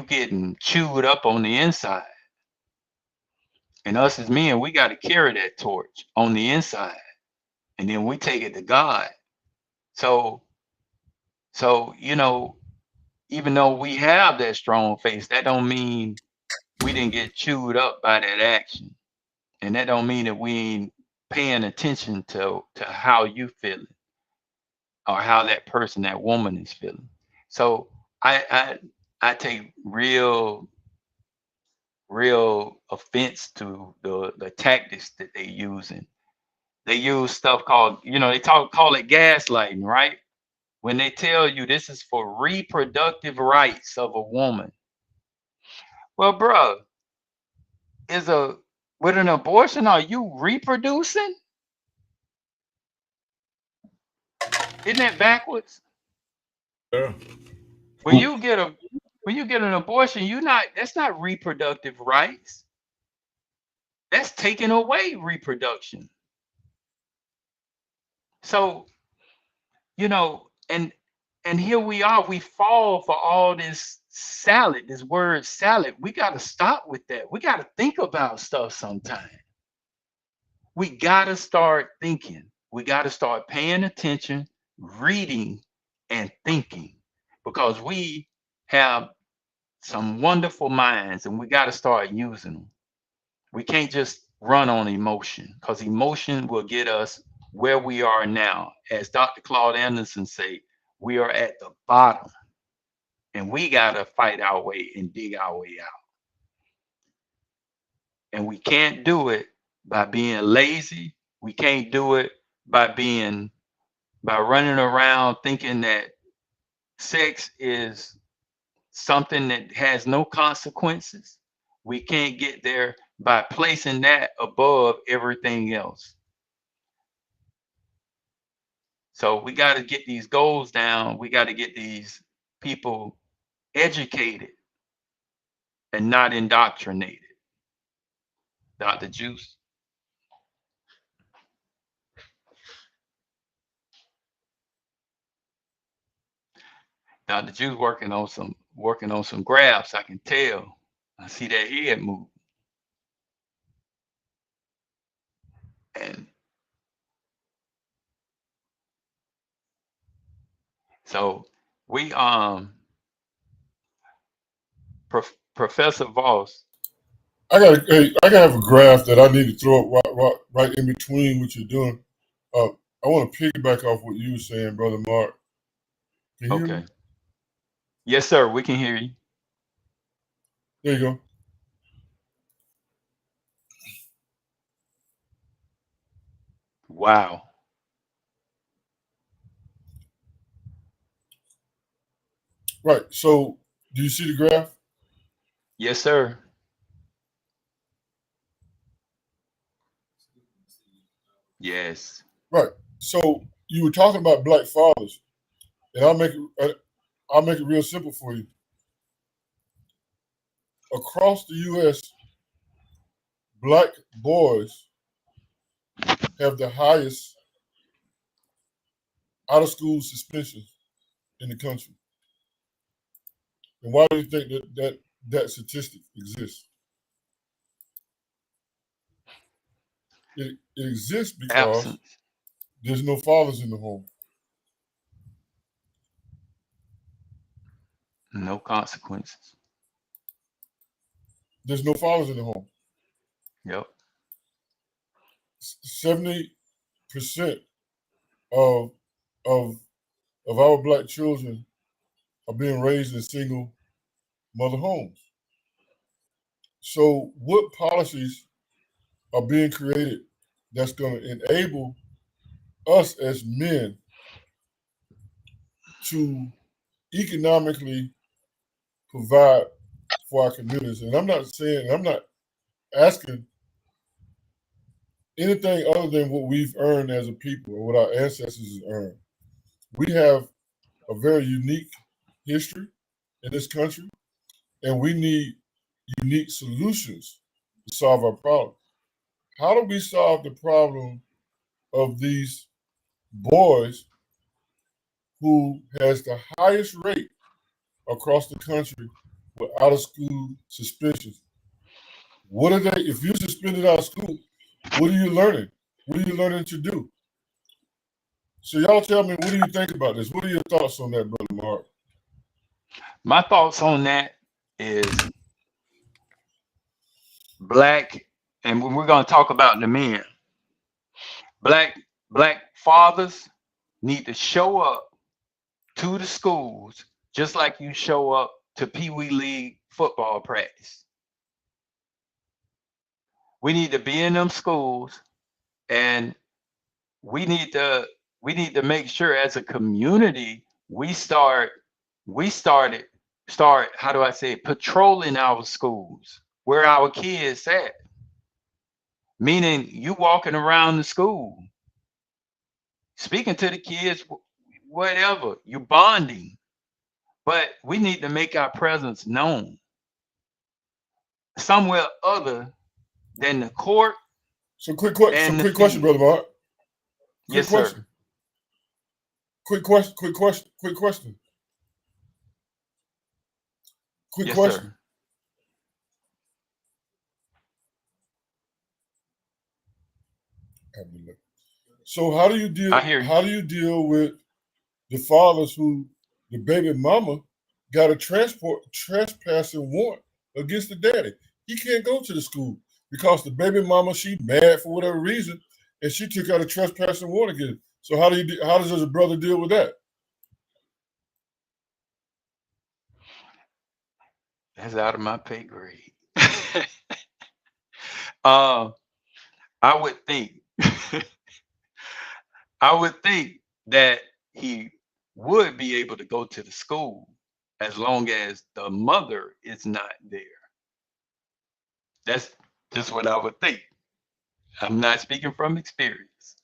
getting chewed up on the inside. And us as men, we got to carry that torch on the inside, and then we take it to God. So, even though we have that strong face, that don't mean we didn't get chewed up by that action. And that don't mean that we ain't paying attention to how you feeling, or how that person, that woman is feeling. So I take real offense to the tactics that they using. They use stuff called, call it gaslighting, right? When they tell you this is for reproductive rights of a woman. Well, bro, with an abortion, are you reproducing? Isn't that backwards? Sir. When you get an abortion, that's not reproductive rights. That's taking away reproduction. So, and here we are, we fall for all this salad, this word salad. We got to stop with that. We got to think about stuff sometime. We got to start thinking. We got to start paying attention, reading, and thinking, because we have some wonderful minds, and we got to start using them. We can't just run on emotion, because emotion will get us where we are now. As Dr. Claude Anderson say, we are at the bottom, and we got to fight our way and dig our way out. And we can't do it by being lazy. We can't do it by running around thinking that sex is something that has no consequences. We can't get there by placing that above everything else. So we got to get these goals down. We got to get these people educated and not indoctrinated. Dr. Juice. Dr. Juice working on some graphs. I can tell. I see that head move. And so we Professor Voss. I gotta have a graph that I need to throw up right in between what you're doing. I want to piggyback off what you were saying, brother Mark. Can you hear Okay. me? Yes, sir. We can hear you. There you go. Wow. Right. So, do you see the graph? Yes, sir. Yes. Right. So you were talking about black fathers, and I'll make it real simple for you. Across the U.S., black boys have the highest out of school suspensions in the country. And why do you think that statistic exists? It exists because Absence. there's no fathers in the home. No consequences. There's no fathers in the home. Yep. 70% of of of our black children are being raised in single mother homes. So, what policies are being created that's going to enable us as men to economically provide for our communities? And I'm not asking anything other than what we've earned as a people or what our ancestors have earned. We have a very unique history in this country, and we need unique solutions to solve our problem. How do we solve the problem of these boys who has the highest rate across the country with out of school suspensions? What are they? If you're suspended out of school, what are you learning? What are you learning to do? So y'all tell me, what do you think about this? What are your thoughts on that, brother Mark? My thoughts on that is black, and we're going to talk about the men. Black fathers need to show up to the schools just like you show up to Pee Wee League football practice. We need to be in them schools, and we need to make sure as a community we start, how do I say it, patrolling our schools where our kids at. Meaning you walking around the school, speaking to the kids, whatever, you bonding. But we need to make our presence known somewhere other than the court So and the quick question, field. brother Mark. Quick Yes, question. sir. Quick question. Quick question. Quick question. Quick Yes, question. sir. So how do you deal? I hear you. How do you deal with the fathers who the baby mama got a trespassing warrant against the daddy? He can't go to the school because the baby mama, she mad for whatever reason, and she took out a trespassing warrant against him. So how does a brother deal with that? That's out of my pay grade. uh, I would think, I would think that he would be able to go to the school as long as the mother is not there. That's just what I would think. I'm not speaking from experience.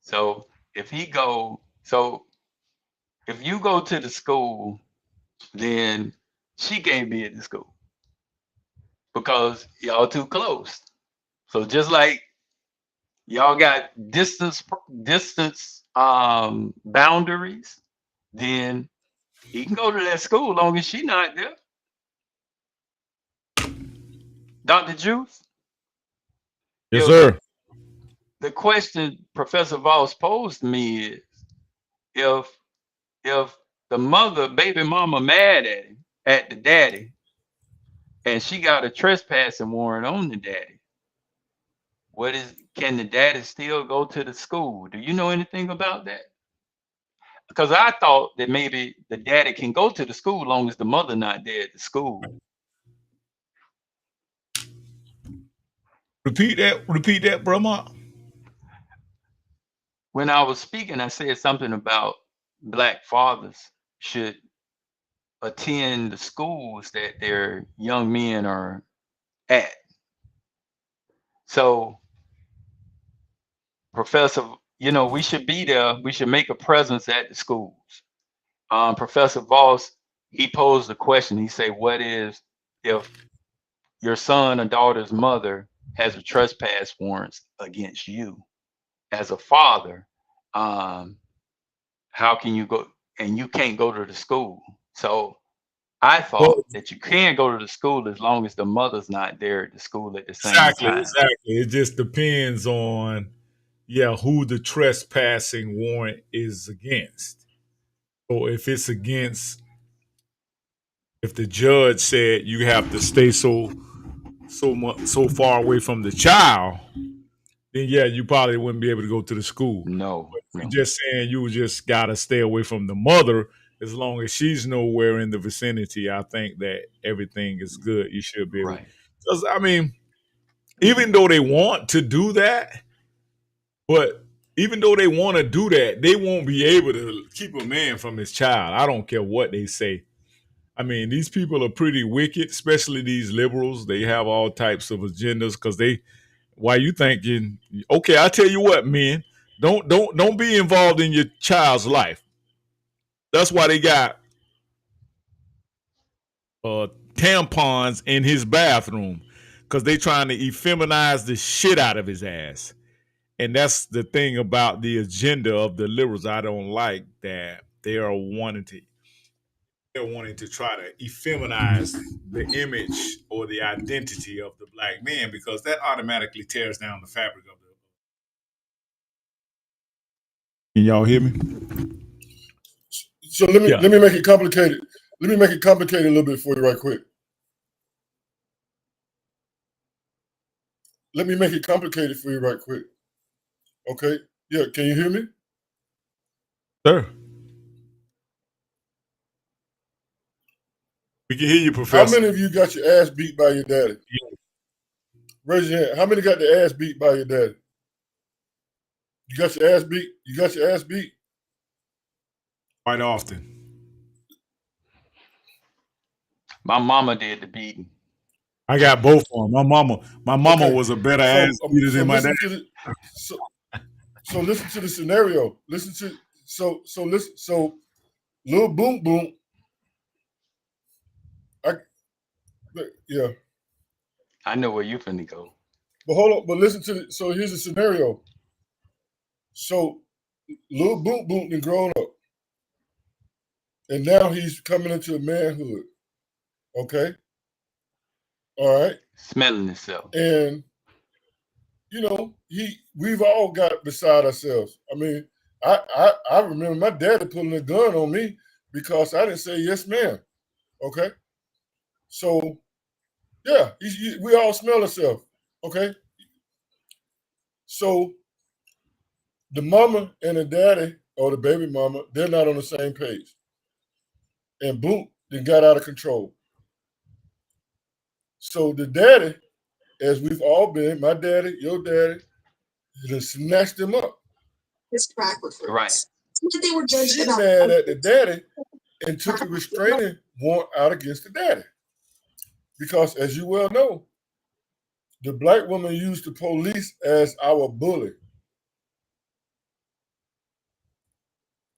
So so if you go to the school, then she can't be at the school because y'all too close. So just like y'all got distance boundaries, then He can go to that school long as she not there. Dr. Juice? Yes, If sir. the question Professor Voss posed to me is if the mother, baby mama mad at him, at the daddy, and she got a trespassing warrant on the daddy, can the daddy still go to the school? Do you know anything about that? Because I thought that maybe the daddy can go to the school long as the mother not there at the school. Repeat that, Brahma. When I was speaking, I said something about black fathers should attend the schools that their young men are at. So, Professor, we should be there. We should make a presence at the schools. Professor Voss, he posed a question. He said, what is if your son or daughter's mother has a trespass warrant against you as a father? How can you go and you can't go to the school? So I Well, thought that you can go to the school as long as the mother's not there at the school at the same exactly. time. It just depends on, who the trespassing warrant is against. So if it's against, if the judge said you have to stay so far away from the child, then you probably wouldn't be able to go to the school. No. You're just saying you just gotta stay away from the mother as long as she's nowhere in the vicinity. I think that everything is good. You should be able. Right. Because even though they want to do that, but even though they want to do that, they won't be able to keep a man from his child. I don't care what they say. These people are pretty wicked, especially these liberals. They have all types of agendas because why you thinking, okay, I tell you what, men, don't be involved in your child's life. That's why they got tampons in his bathroom, because they trying to effeminize the shit out of his ass. And that's the thing about the agenda of the liberals. I don't like that they're wanting to try to effeminize the image or the identity of the black man, because that automatically tears down the fabric of the. Can y'all hear me? So let me make it complicated. Let me make it complicated a little bit for you right quick. Let me make it complicated for you right quick. Okay? Yeah, can you hear me? Sir. We can hear you, Professor. How many of you got your ass beat by your daddy? Yeah. Raise your hand. How many got the ass beat by your daddy? You got your ass beat? You got your ass beat? Quite often. My mama did the beating. I got both of them. My mama was a better ass beater than my dad. So listen to the scenario. So little boom boom. I know where you finna go. But hold on, but listen to so here's the scenario. So little boom boom been grown up. And now he's coming into manhood. Okay. All right. Smelling himself. And we've all got beside ourselves. I remember my daddy pulling a gun on me because I didn't say yes, ma'am. Okay. So yeah, we all smell ourselves. Okay. So the mama and the daddy or the baby mama, they're not on the same page. And boom, then got out of control. So the daddy, as we've all been, my daddy, your daddy, just snatched him up. His crack was right. They were judged She mad at the daddy and took a restraining warrant out against the daddy. Because as you well know, the black woman used the police as our bully.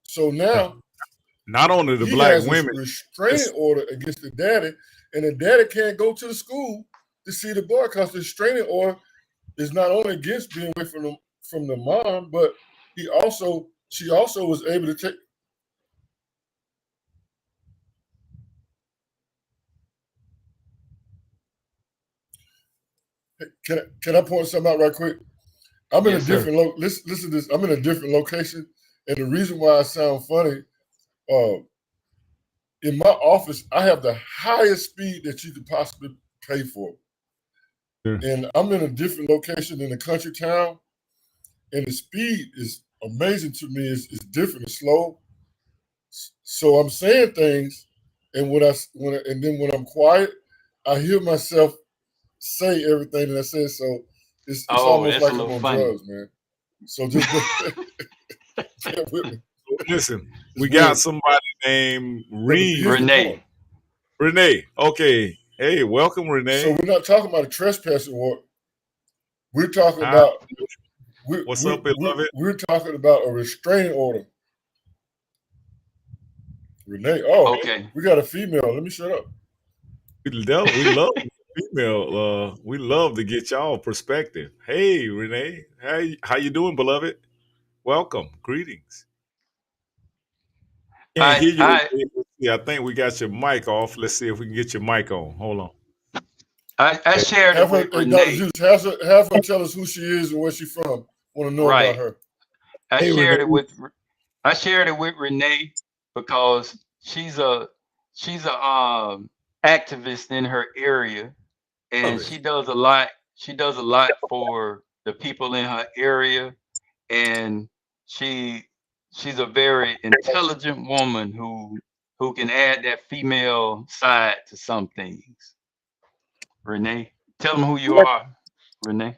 So now, not only the he black has women, a restraining order against the daddy, and the daddy can't go to the school to see the boy because the restraining order is not only against being away from the mom, but she also was able to take. Can I point something out right quick? I'm in a Yes, sir. different listen to this. I'm in a different location, and the reason why I sound funny, in my office, I have the highest speed that you could possibly pay for, Sure. and I'm in a different location in a country town, and the speed is amazing to me. It's different, it's slow. So I'm saying things, and when I'm quiet, I hear myself say everything that I say. So it's Oh, almost that's a like I'm little on funny. drugs, man. So just bear with me. Listen, we It's got weird. somebody named But here's the Renee. point. Renee. Okay. Hey, welcome, So Renee. we're not talking about a trespassing warrant. We're talking Hi. about What's up, beloved? we're talking about a restraining order. Renee, oh, Okay. we got a female. Let me shut up. We love female. We love to get y'all perspective. Hey, Renee. How you doing, beloved? Welcome. Greetings. Can't I hear you. I Renee. Yeah, I think we got your mic off. Let's see if we can get your mic on. Hold on. I shared it Have her, with hey, Dr. Renee. Juice, have her tell us who she is and where she's from. Want to know about Right. her. I Hey, shared Renee. it with I shared it with Renee because she's a activist in her area, and Love it. she does a lot for the people in her area, and she she's a very intelligent woman who can add that female side to some things. Renee, tell them who you are, Renee.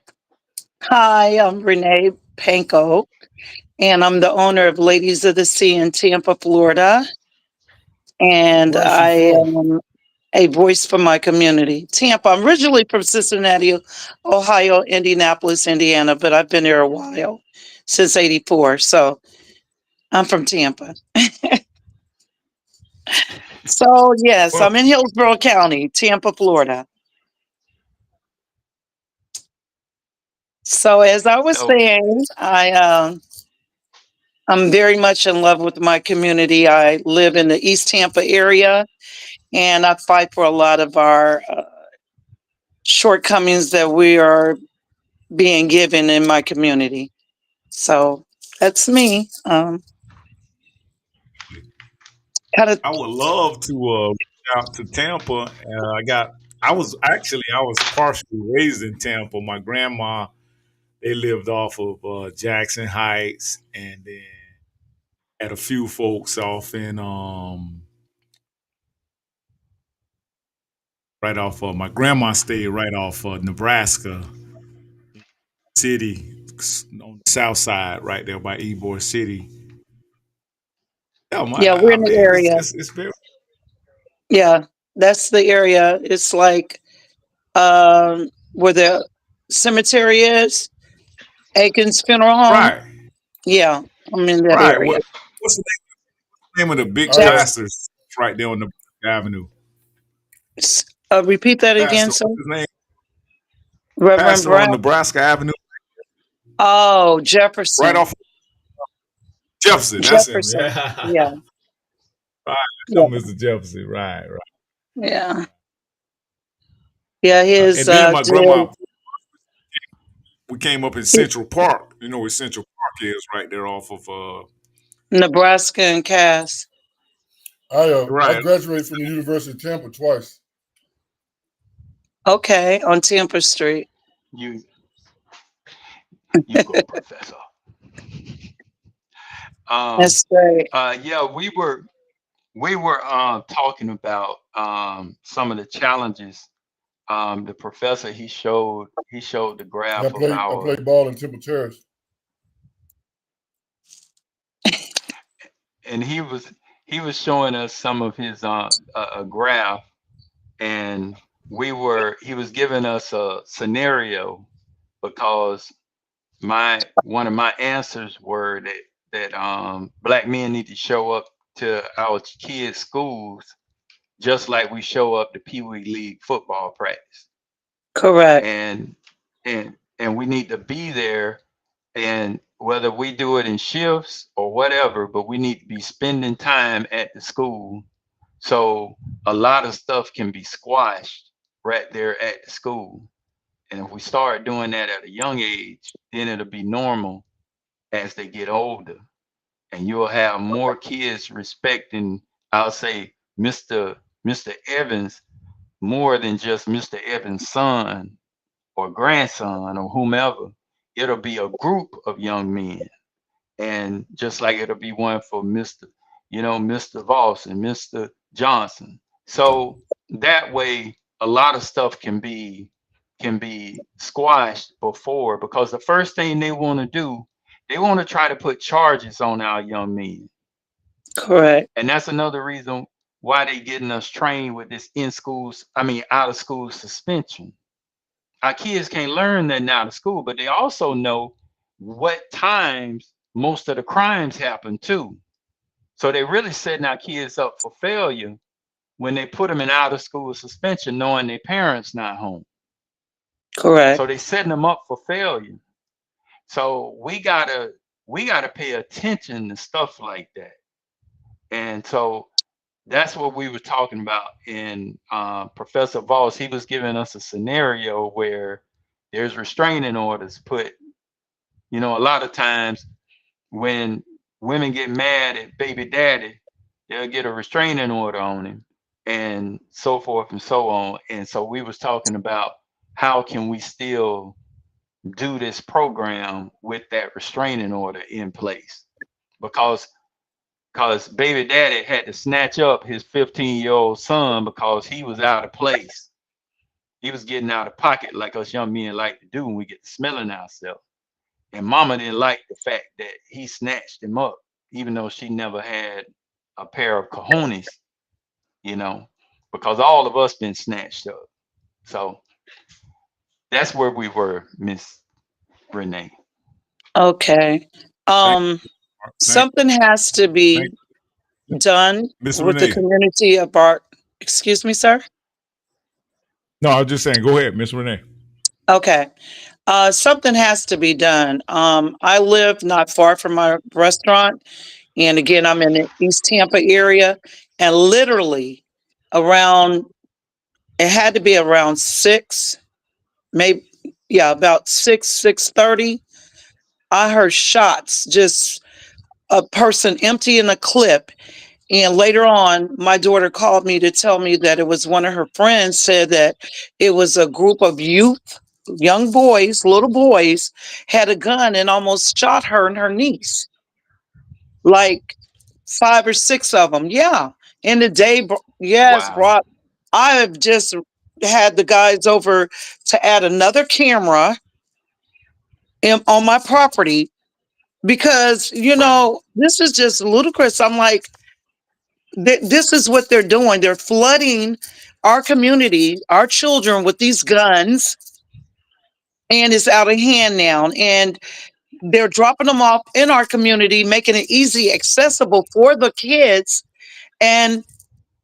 Hi, I'm Renee Panko, and I'm the owner of Ladies of the Sea in Tampa, Florida. And Where is she I from? am a voice for my community. Tampa, I'm originally from Cincinnati, Ohio, Indianapolis, Indiana, but I've been there a while, since '84. So I'm from Tampa. So, yes, Well, I'm in Hillsborough County, Tampa, Florida. So, as I was So saying, I'm very much in love with my community. I live in the East Tampa area, and I fight for a lot of our shortcomings that we are being given in my community. So that's me. Kind of, I would love to reach out to Tampa. I was partially raised in Tampa. My grandma, they lived off of Jackson Heights, and then had a few folks off in right off of my grandma stayed right off Nebraska City on the south side, right there by Ybor City. Yeah, yeah, we're I in the mean, area. it's very Yeah, that's the area. It's like where the cemetery is, Aikens Funeral Home. right, Yeah, I'm in that right. area. What's the name of the big I That's pastors right there on the Avenue? repeat that again, Pastor, sir. what's his name? Reverend Pastor on Brown. Nebraska Avenue, Oh, right Jefferson. off Jefferson. That's him. Jefferson. Yeah, Yeah, right. yeah, That's him, Mr. Jefferson. Right, right. yeah. Yeah, And then my did grandma, we came up in Central Park. You know where Central Park is, right there off of Nebraska and Cass. I right. graduated from the University of Tampa twice. Okay, on Tampa Street. you you go, Professor. Um, That's great. yeah, we were talking about some of the challenges. The professor he showed the And graph of I our, played ball in Temple Terrace. and he was showing us some of his a graph, and he was giving us a scenario because my one of my answers were that black men need to show up to our kids' schools just like we show up to Pee Wee League football practice, Correct. and we need to be there, and whether we do it in shifts or whatever, but we need to be spending time at the school, so a lot of stuff can be squashed right there at the school. And if we start doing that at a young age, then it'll be normal as they get older. And you'll have more kids respecting, I'll say, Mr. Evans more than just Mr. Evans' son or grandson or whomever. It'll be a group of young men. And just like it'll be one for Mr. Voss and Mr. Johnson. So that way a lot of stuff can be squashed before, because the first thing they want to do, they want to try to put charges on our young men. Correct. And that's another reason why they getting us trained with this out of school suspension. Our kids can't learn that out of school, but they also know what times most of the crimes happen too. So they really setting our kids up for failure when they put them in out of school suspension, knowing their parents not home. Correct. So they setting them up for failure. So we gotta pay attention to stuff like that. And so that's what we were talking about in Professor Voss. He was giving us a scenario where there's restraining orders put. A lot of times when women get mad at baby daddy, they'll get a restraining order on him and so forth and so on. And so we was talking about how can we still do this program with that restraining order in place, because baby daddy had to snatch up his 15-year-old son because he was out of place. He was getting out of pocket like us young men like to do when we get to smelling ourselves. And mama didn't like the fact that he snatched him up, even though she never had a pair of cojones, because all of us been snatched up. So that's where we were, Miss Renee. Okay. Thank, Um, thank, something has to thank be done Miss with the Renee. community of our, excuse me, sir. No, I was just saying, go ahead, Miss Renee. Okay. Something has to be done. I live not far from my restaurant. And again, I'm in the East Tampa area, and literally around, it had to be around 6, maybe, yeah, about 6:30. I heard shots, just a person emptying a clip. And later on, my daughter called me to tell me that it was one of her friends, said that it was a group of youth, young boys, little boys, had a gun and almost shot her and her niece. Like 5 or 6 of them. Yeah. In the day, yes, Wow. brought. I've just had the guys over to add another camera on my property because, Right. this is just ludicrous. I'm like, this is what they're doing. They're flooding our community, our children with these guns, and it's out of hand now. And they're dropping them off in our community, making it easy, accessible for the kids. And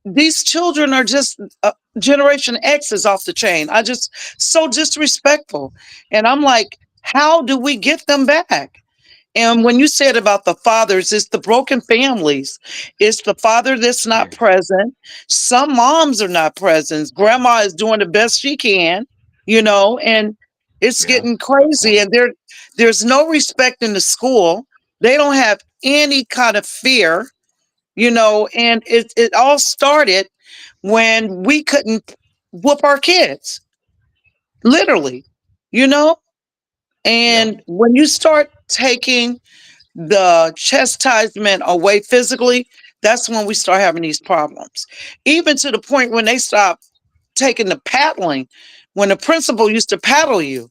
these children are just Generation X is off the chain. I just so disrespectful. And I'm like, how do we get them back? And when you said about the fathers, it's the broken families. It's the father that's not Yes. present. Some moms are not present. Grandma is doing the best she can, and it's Yeah. getting Good crazy. point. And there's no respect in the school. They don't have any kind of fear, and it all started when we couldn't whoop our kids, literally, you know? Yeah. And when you start taking the chastisement away physically, that's when we start having these problems. Even to the point when they stop taking the paddling, when the principal used to paddle you,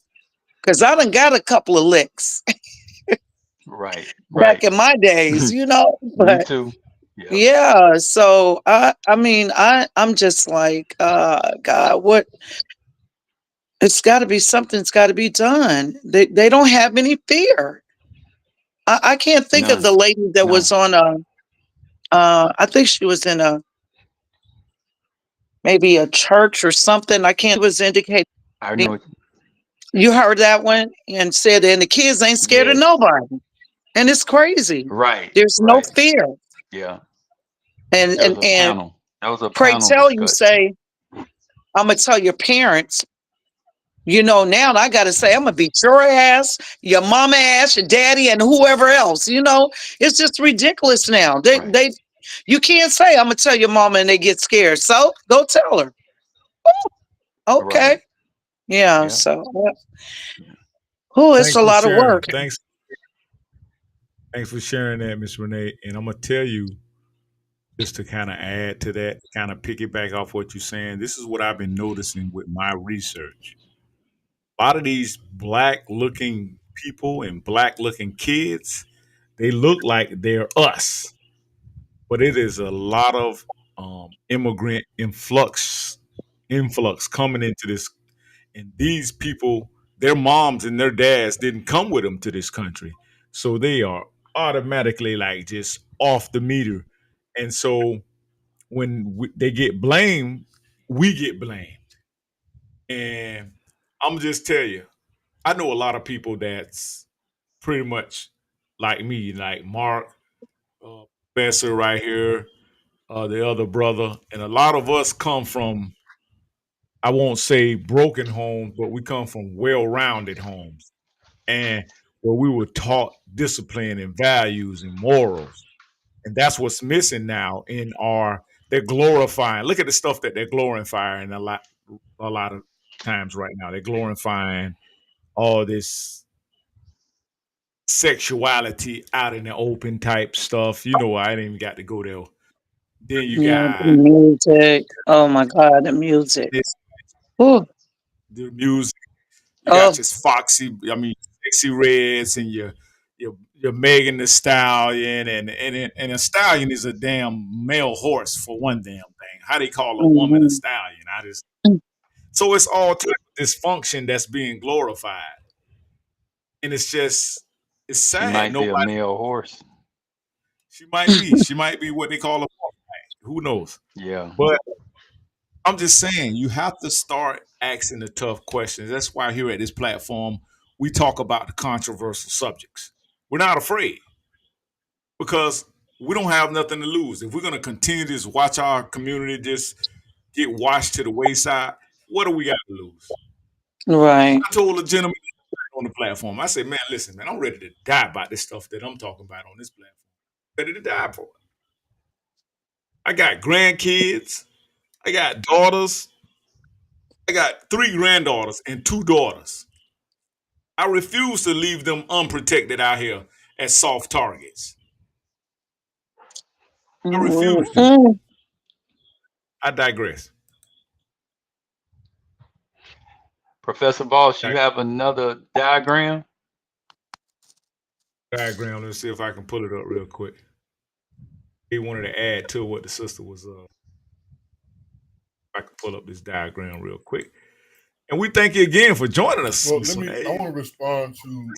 because I done got a couple of licks Right. back Right. in my days, Me but too. Yep. yeah, so I mean, I'm just like, God, what, it's got to be something's got to be done. They don't have any fear. I can't think of None. the lady that None. was on I think she was in maybe a church or something. I can't, it was indicating. I know. You heard that one and said, and the kids ain't scared of Yes. nobody. And it's crazy. Right. There's no Right. fear. Yeah. And There was and a and panel. That was a pray panel tell, you discussion. say, I'm gonna tell your parents You know, now I got to say, I'm going to beat your ass, your mama ass, your daddy, and whoever else. You know, it's just ridiculous now. You can't say, I'm going to tell your mama and they get scared. So go tell her. Okay. Right. Yeah. Yeah. So, it's Thanks a for lot of sharing. work. Thanks for sharing that, Miss Renee. And I'm gonna tell you, just to kind of add to that, kind of piggyback off what you're saying. This is what I've been noticing with my research. A lot of these black-looking people and black-looking kids, they look like they're us, but it is a lot of immigrant influx coming into this, and these people, their moms and their dads didn't come with them to this country, so they are automatically like just off the meter, and so when they get blamed, we get blamed, and I'm just tell you, I know a lot of people that's pretty much like me, like Mark, Professor right here, the other brother, and a lot of us come from, I won't say broken homes, but we come from well-rounded homes, and where we were taught discipline and values and morals, and that's what's missing now in our. They're glorifying. Look at the stuff that they're glorifying a lot of times right now. They're glorifying all this sexuality out in the open type stuff. You know, I didn't even got to go there. Then you Yeah, the got music. Oh my God, the music. this, Ooh. the music. You got Oh. your Foxy, I mean, Sexy Reds, and your Megan the Stallion, and a stallion is a damn male horse for one damn thing. How they call a woman a Mhm. stallion? So it's all type of dysfunction that's being glorified, and it's She sad. might be a Nobody. male horse. She might be what they call a. Who knows? Yeah. But I'm just saying, you have to start asking the tough questions. That's why here at this platform, we talk about the controversial subjects. We're not afraid because we don't have nothing to lose. If we're going to continue to just watch our community just get washed to the wayside, what do we got to lose? Right. I told a gentleman on the platform, I said, man, listen, man, I'm ready to die about this stuff that I'm talking about on this platform. Ready to die for it. I got grandkids. I got daughters. I got 3 granddaughters and 2 daughters. I refuse to leave them unprotected out here as soft targets. I refuse to. Mm-mm. I digress. Professor Boss, you have another diagram? Diagram. Let's see if I can pull it up real quick. He wanted to add to what the sister was. I can pull up this diagram real quick. And we thank you again for joining us. Well, I want to respond to.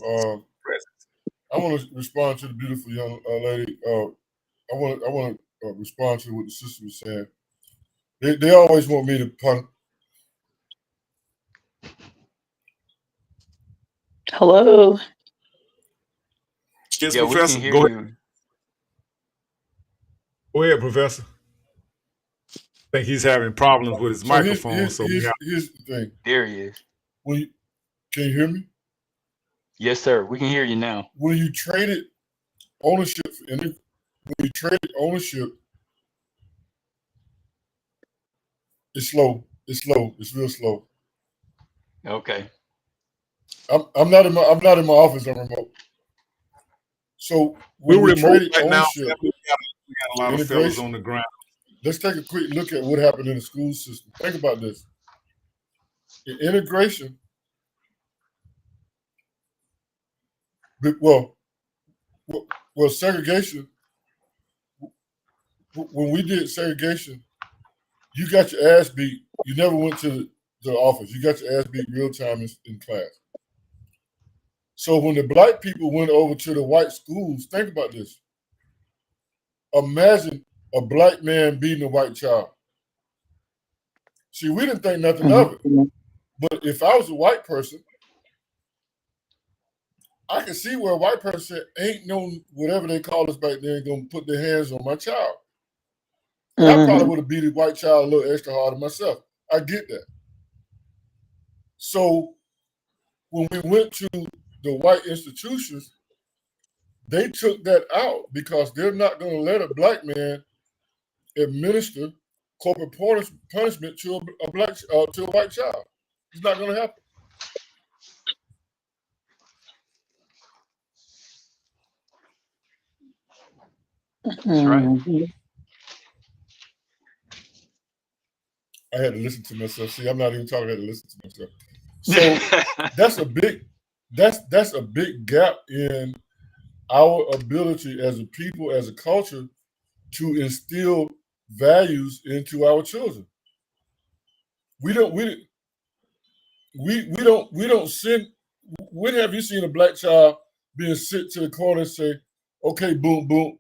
I want to respond to the beautiful young lady. I want to respond to what the sister was saying. They always want me to pun. Hello. Yes, Yeah, we Professor. can hear Go ahead. you. Go ahead, Professor. I think he's having problems with his microphone. Here's the thing. There he is. Can you hear me? Yes, sir. We can hear you now. When you traded ownership, when you traded ownership, it's slow. It's slow. It's real slow. Okay. I'm not in my office. I'm remote. So when we're we remote traded right now. ownership, We got a lot of fellas on the ground. Let's take a quick look at what happened in the school system. Think about this. In integration, well, segregation. When we did segregation, you got your ass beat. You never went to the office. You got your ass beat real time in class. So when the black people went over to the white schools, think about this. Imagine a black man beating a white child. See, we didn't think nothing of it. But if I was a white person, I can see where a white person ain't no whatever they call us back then gonna put their hands on my child. And I probably would have beat a white child a little extra harder myself. I get that. So when we went to the white institutions, they took that out because they're not going to let a black man administer corporal punishment to a black to a white child. It's not going to happen. That's right. I had to listen to myself. See, I'm not even talking. I had to listen to myself. So that's a big gap in our ability as a people, as a culture, to instill values into our children. We don't send. When have you seen a black child being sent to the corner and say, "Okay, boom, boom,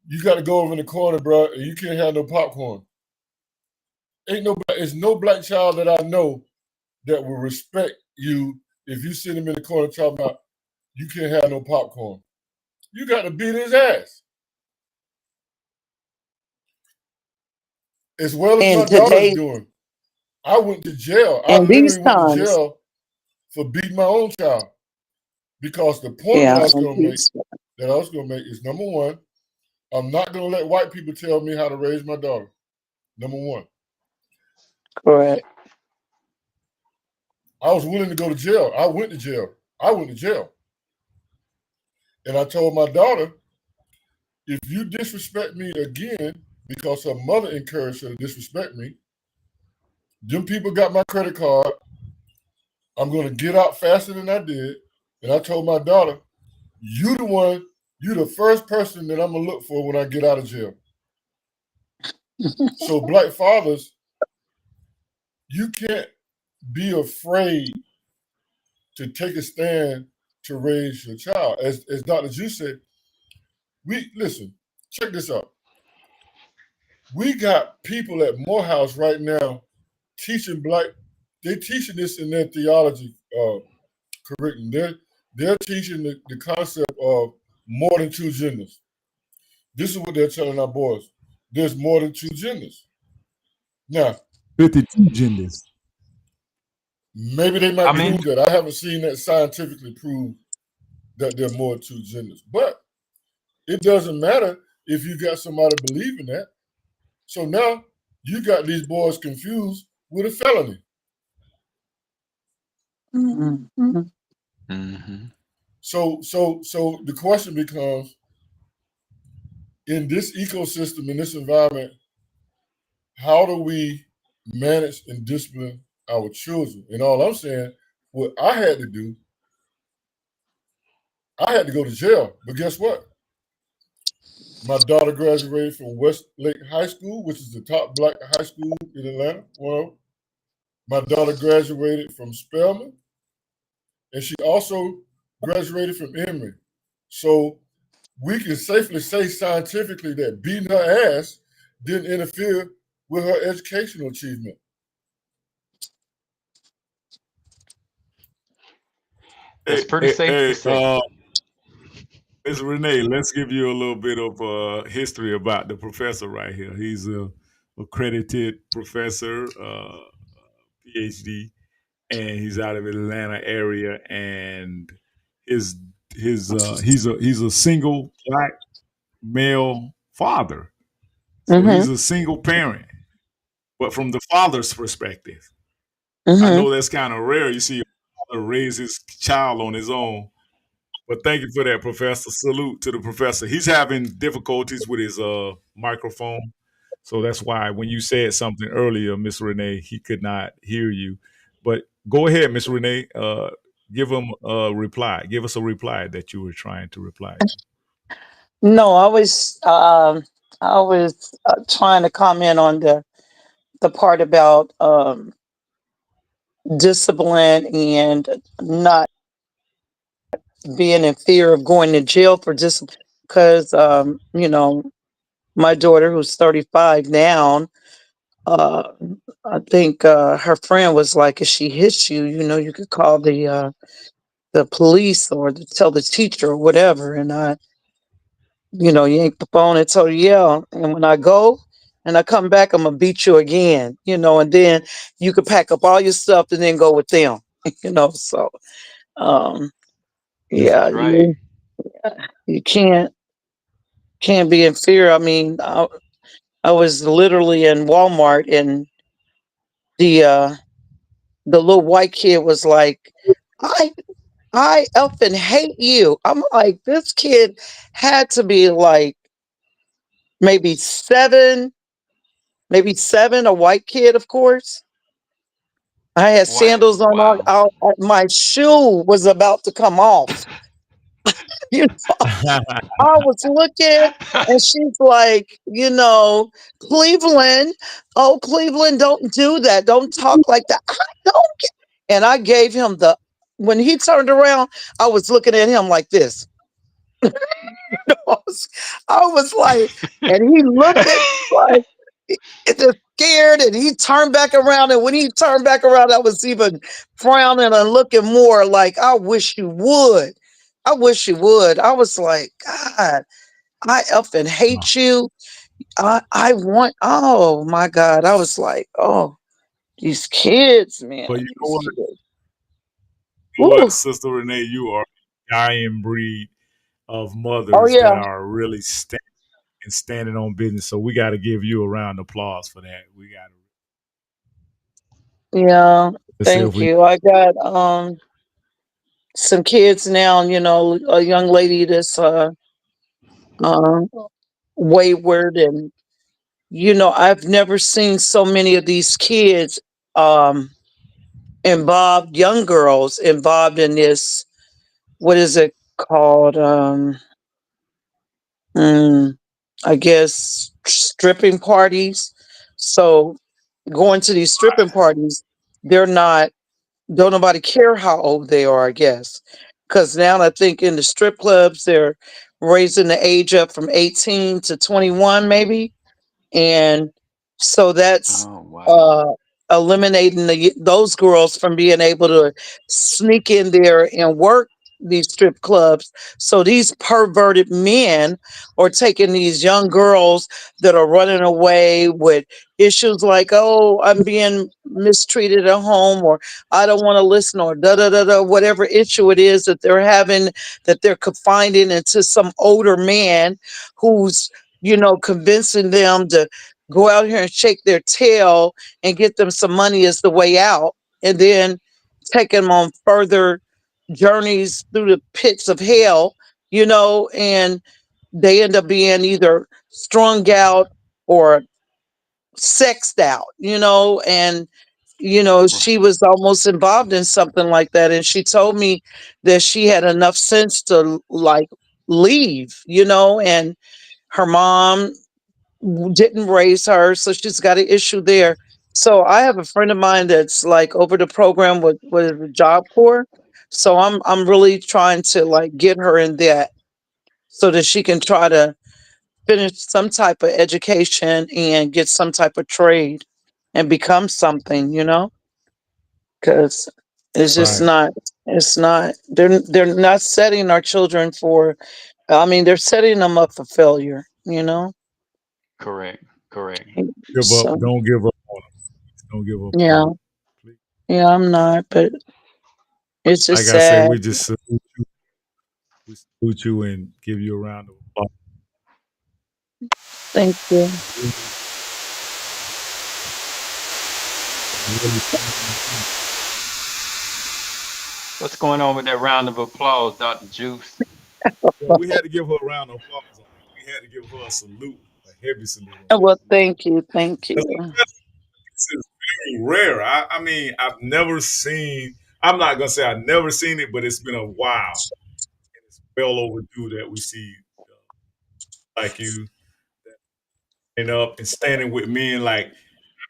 you got to go over in the corner, bro, and you can't have no popcorn." It's no black child that I know that will respect you if you sit him in the corner talking about you can't have no popcorn. You got to beat his ass. As well as my daughter's doing. I went to jail. I literally went to jail for beating my own child. Because the point that I was going to make is, number one, I'm not going to let white people tell me how to raise my daughter. Number one. Correct. I was willing to go to jail. I went to jail. And I told my daughter, if you disrespect me again, because her mother encouraged her to disrespect me, them people got my credit card. I'm going to get out faster than I did. And I told my daughter, you the first person that I'm going to look for when I get out of jail. So black fathers, you can't be afraid to take a stand to raise your child. As Dr. Ju said, listen, check this out. We got people at Morehouse right now teaching they're teaching this in their theology curriculum. They're teaching the concept of more than two genders. This is what they're telling our boys. There's more than two genders. Now, 52 genders. Maybe they might prove that. I haven't seen that scientifically prove that there are more than two genders. But it doesn't matter if you got somebody believing that. So now you got these boys confused with a felony. Mm-hmm. Mm-hmm. So the question becomes, in this ecosystem, in this environment, how do we manage and discipline our children? And all I'm saying, what I had to do, I had to go to jail. But guess what? My daughter graduated from Westlake High School, which is the top black high school in Atlanta. Well, my daughter graduated from Spelman, and she also graduated from Emory. So we can safely say scientifically that beating her ass didn't interfere with her educational achievement. That's pretty safe to say. Ms. Renee, let's give you a little bit of history about the professor right here. He's a accredited professor, PhD, and he's out of Atlanta area. And he's a single black male father, so he's a single parent. But from the father's perspective, I know that's kind of rare. You see a father raise his child on his own. But thank you for that, Professor. Salute to the professor. He's having difficulties with his microphone. So that's why when you said something earlier, Miss Renee, he could not hear you. But go ahead, Miss Renee. Give him a reply. Give us a reply that you were trying to reply to. No, I was trying to comment on the part about discipline and not being in fear of going to jail for discipline. Because my daughter, who's 35 now, I think her friend was like, if she hits you, you could call the police or tell the teacher or whatever. And I yank the phone and told her, yeah. And when I go and I come back, I'm gonna beat you again, and then you could pack up all your stuff and then go with them. So um This yeah, is right. you can't be in fear. I mean, I was literally in Walmart, and the the little white kid was like, I I effing hate you. I'm like, this kid had to be like maybe maybe seven, a white kid, of course. I had sandals on. Wow. My shoe was about to come off. You I was looking, and she's like, Cleveland, oh, Cleveland, don't do that. Don't talk like that. I don't get. And I gave him when he turned around, I was looking at him like this. I was like, and he looked at like just scared, and he turned back around. And when he turned back around, I was even frowning and looking more like, I wish you would. I wish you would. I was like, God, I effing hate you. I want, oh my God. I was like, oh, these kids, man. But you know These what? kids. You know what, Woo. Sister Renee, you are a giant breed of Oh mothers yeah. that are really standing on business. So we got to give you a round of applause for that. We got Yeah. to see if Thank we. you. I got some kids now, a young lady that's uh wayward, and I've never seen so many of these kids involved, young girls involved in this, what is it called? Mm, I guess stripping parties. So going to these stripping parties, they're not, don't nobody care how old they are, I guess. Because now I think in the strip clubs, they're raising the age up from 18 to 21, maybe. And so that's Oh wow. uh eliminating those girls from being able to sneak in there and work these strip clubs. So these perverted men are taking these young girls that are running away with issues like, oh, I'm being mistreated at home, or I don't want to listen, or da da da da, whatever issue it is that they're having, that they're confiding into some older man who's convincing them to go out here and shake their tail and get them some money as the way out, and then take them on further journeys through the pits of hell, and they end up being either strung out or sexed out, and she was almost involved in something like that, and she told me that she had enough sense to like leave, and her mom didn't raise her, so she's got an issue there. So I have a friend of mine that's like over the program with the Job Corps. So I'm really trying to like get her in that so that she can try to finish some type of education and get some type of trade and become something, because it's just Right. not. It's not. They're not setting our children for. I mean, they're setting them up for failure. Correct. Correct. Give up. So Don't give up on them. Don't give up on yeah. them. Please. Yeah, I'm not, but it's just Like I say, sad. we just salute you and give you a round of applause. Thank you. What's going on with that round of applause, Dr. Juice? Well, we had to give her a round of applause on that. We had to give her a salute, a heavy salute on Well, that. thank you. Thank you. This is very rare. I mean, I've never seen. I'm not gonna say I've never seen it, but it's been a while, and it's well overdue that we see like you and up and standing with men. Like, I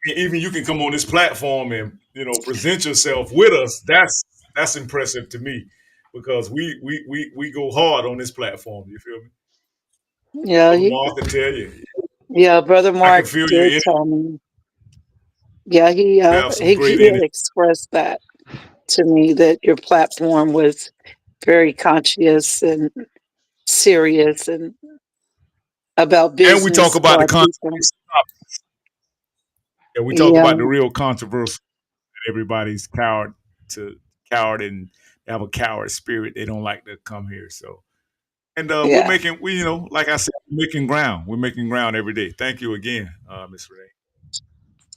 mean, even you can come on this platform and present yourself with us. That's impressive to me because we go hard on this platform. You feel me? Yeah, Brother Mark can tell you. yeah, Brother I can Mark feel your did energy. tell me. Yeah, You have some he great did energy. express that to me, that your platform was very conscious and serious and about And we talk business about for the our people. controversy. Yeah, we talk Yeah, about the real controversy that everybody's cowed to coward and they have a coward spirit. They don't like to come here. So, and Yeah. we you know, like I said, we're making ground. We're making ground every day. Thank you again, Miss Renee.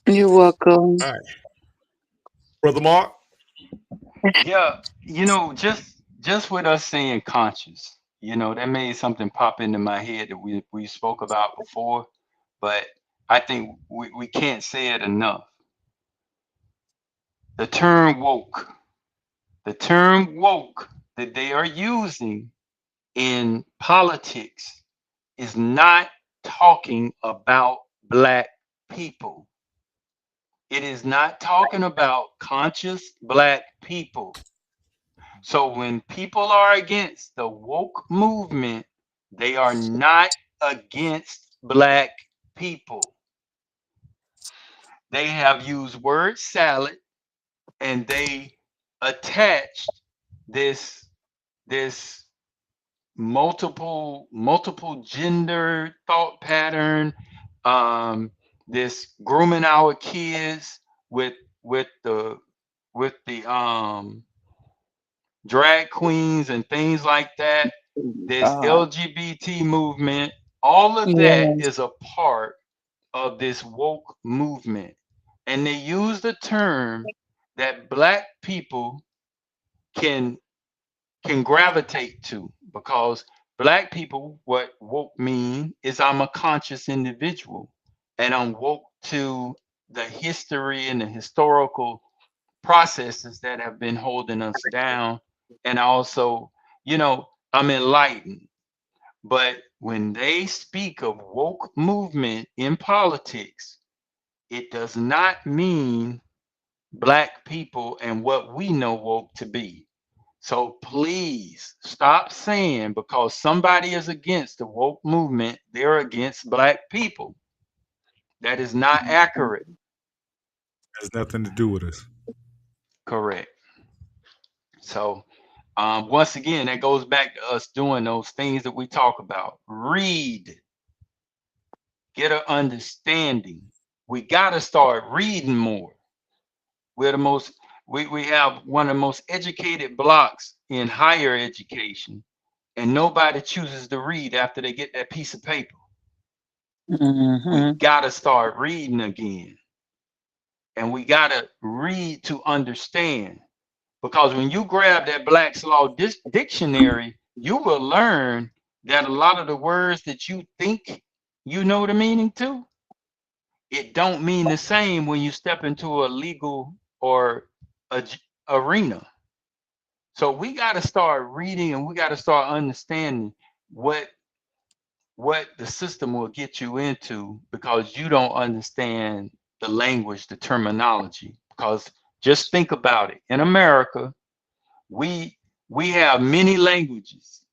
You're welcome. All right, Brother Mark. Yeah, just with us saying conscious, that made something pop into my head that we spoke about before, but I think we can't say it enough. The term woke, the term woke that they are using in politics is not talking about black people. It is not talking about conscious black people. So when people are against the woke movement, they are not against black people. They have used word salad and they attached this this multiple gender thought pattern, um, this grooming our kids with with the with the drag queens and things like that, this LGBT movement, all of that Yes. is a part of this woke movement. And they use the term that black people can gravitate to, because black people, what woke mean is I'm a conscious individual and I'm woke to the history and the historical processes that have been holding us down. And also, I'm enlightened. But when they speak of woke movement in politics, it does not mean black people and what we know woke to be. So please stop saying because somebody is against the woke movement, they're against black people. That is not accurate. Has nothing to do with us. Correct. So once again, that goes back to us doing those things that we talk about. Read, get an understanding. We got to start reading more. We're the most, we have one of the most educated blocks in higher education, and nobody chooses to read after they get that piece of paper. We Mm-hmm. got to start reading again. And we got to read to understand. Because when you grab that Black's Law dictionary, you will learn that a lot of the words that you think you know the meaning to, it don't mean the same when you step into a legal or arena. So we got to start reading and we got to start understanding what the system will get you into, because you don't understand the language, the terminology. Because just think about it. In America, we have many languages,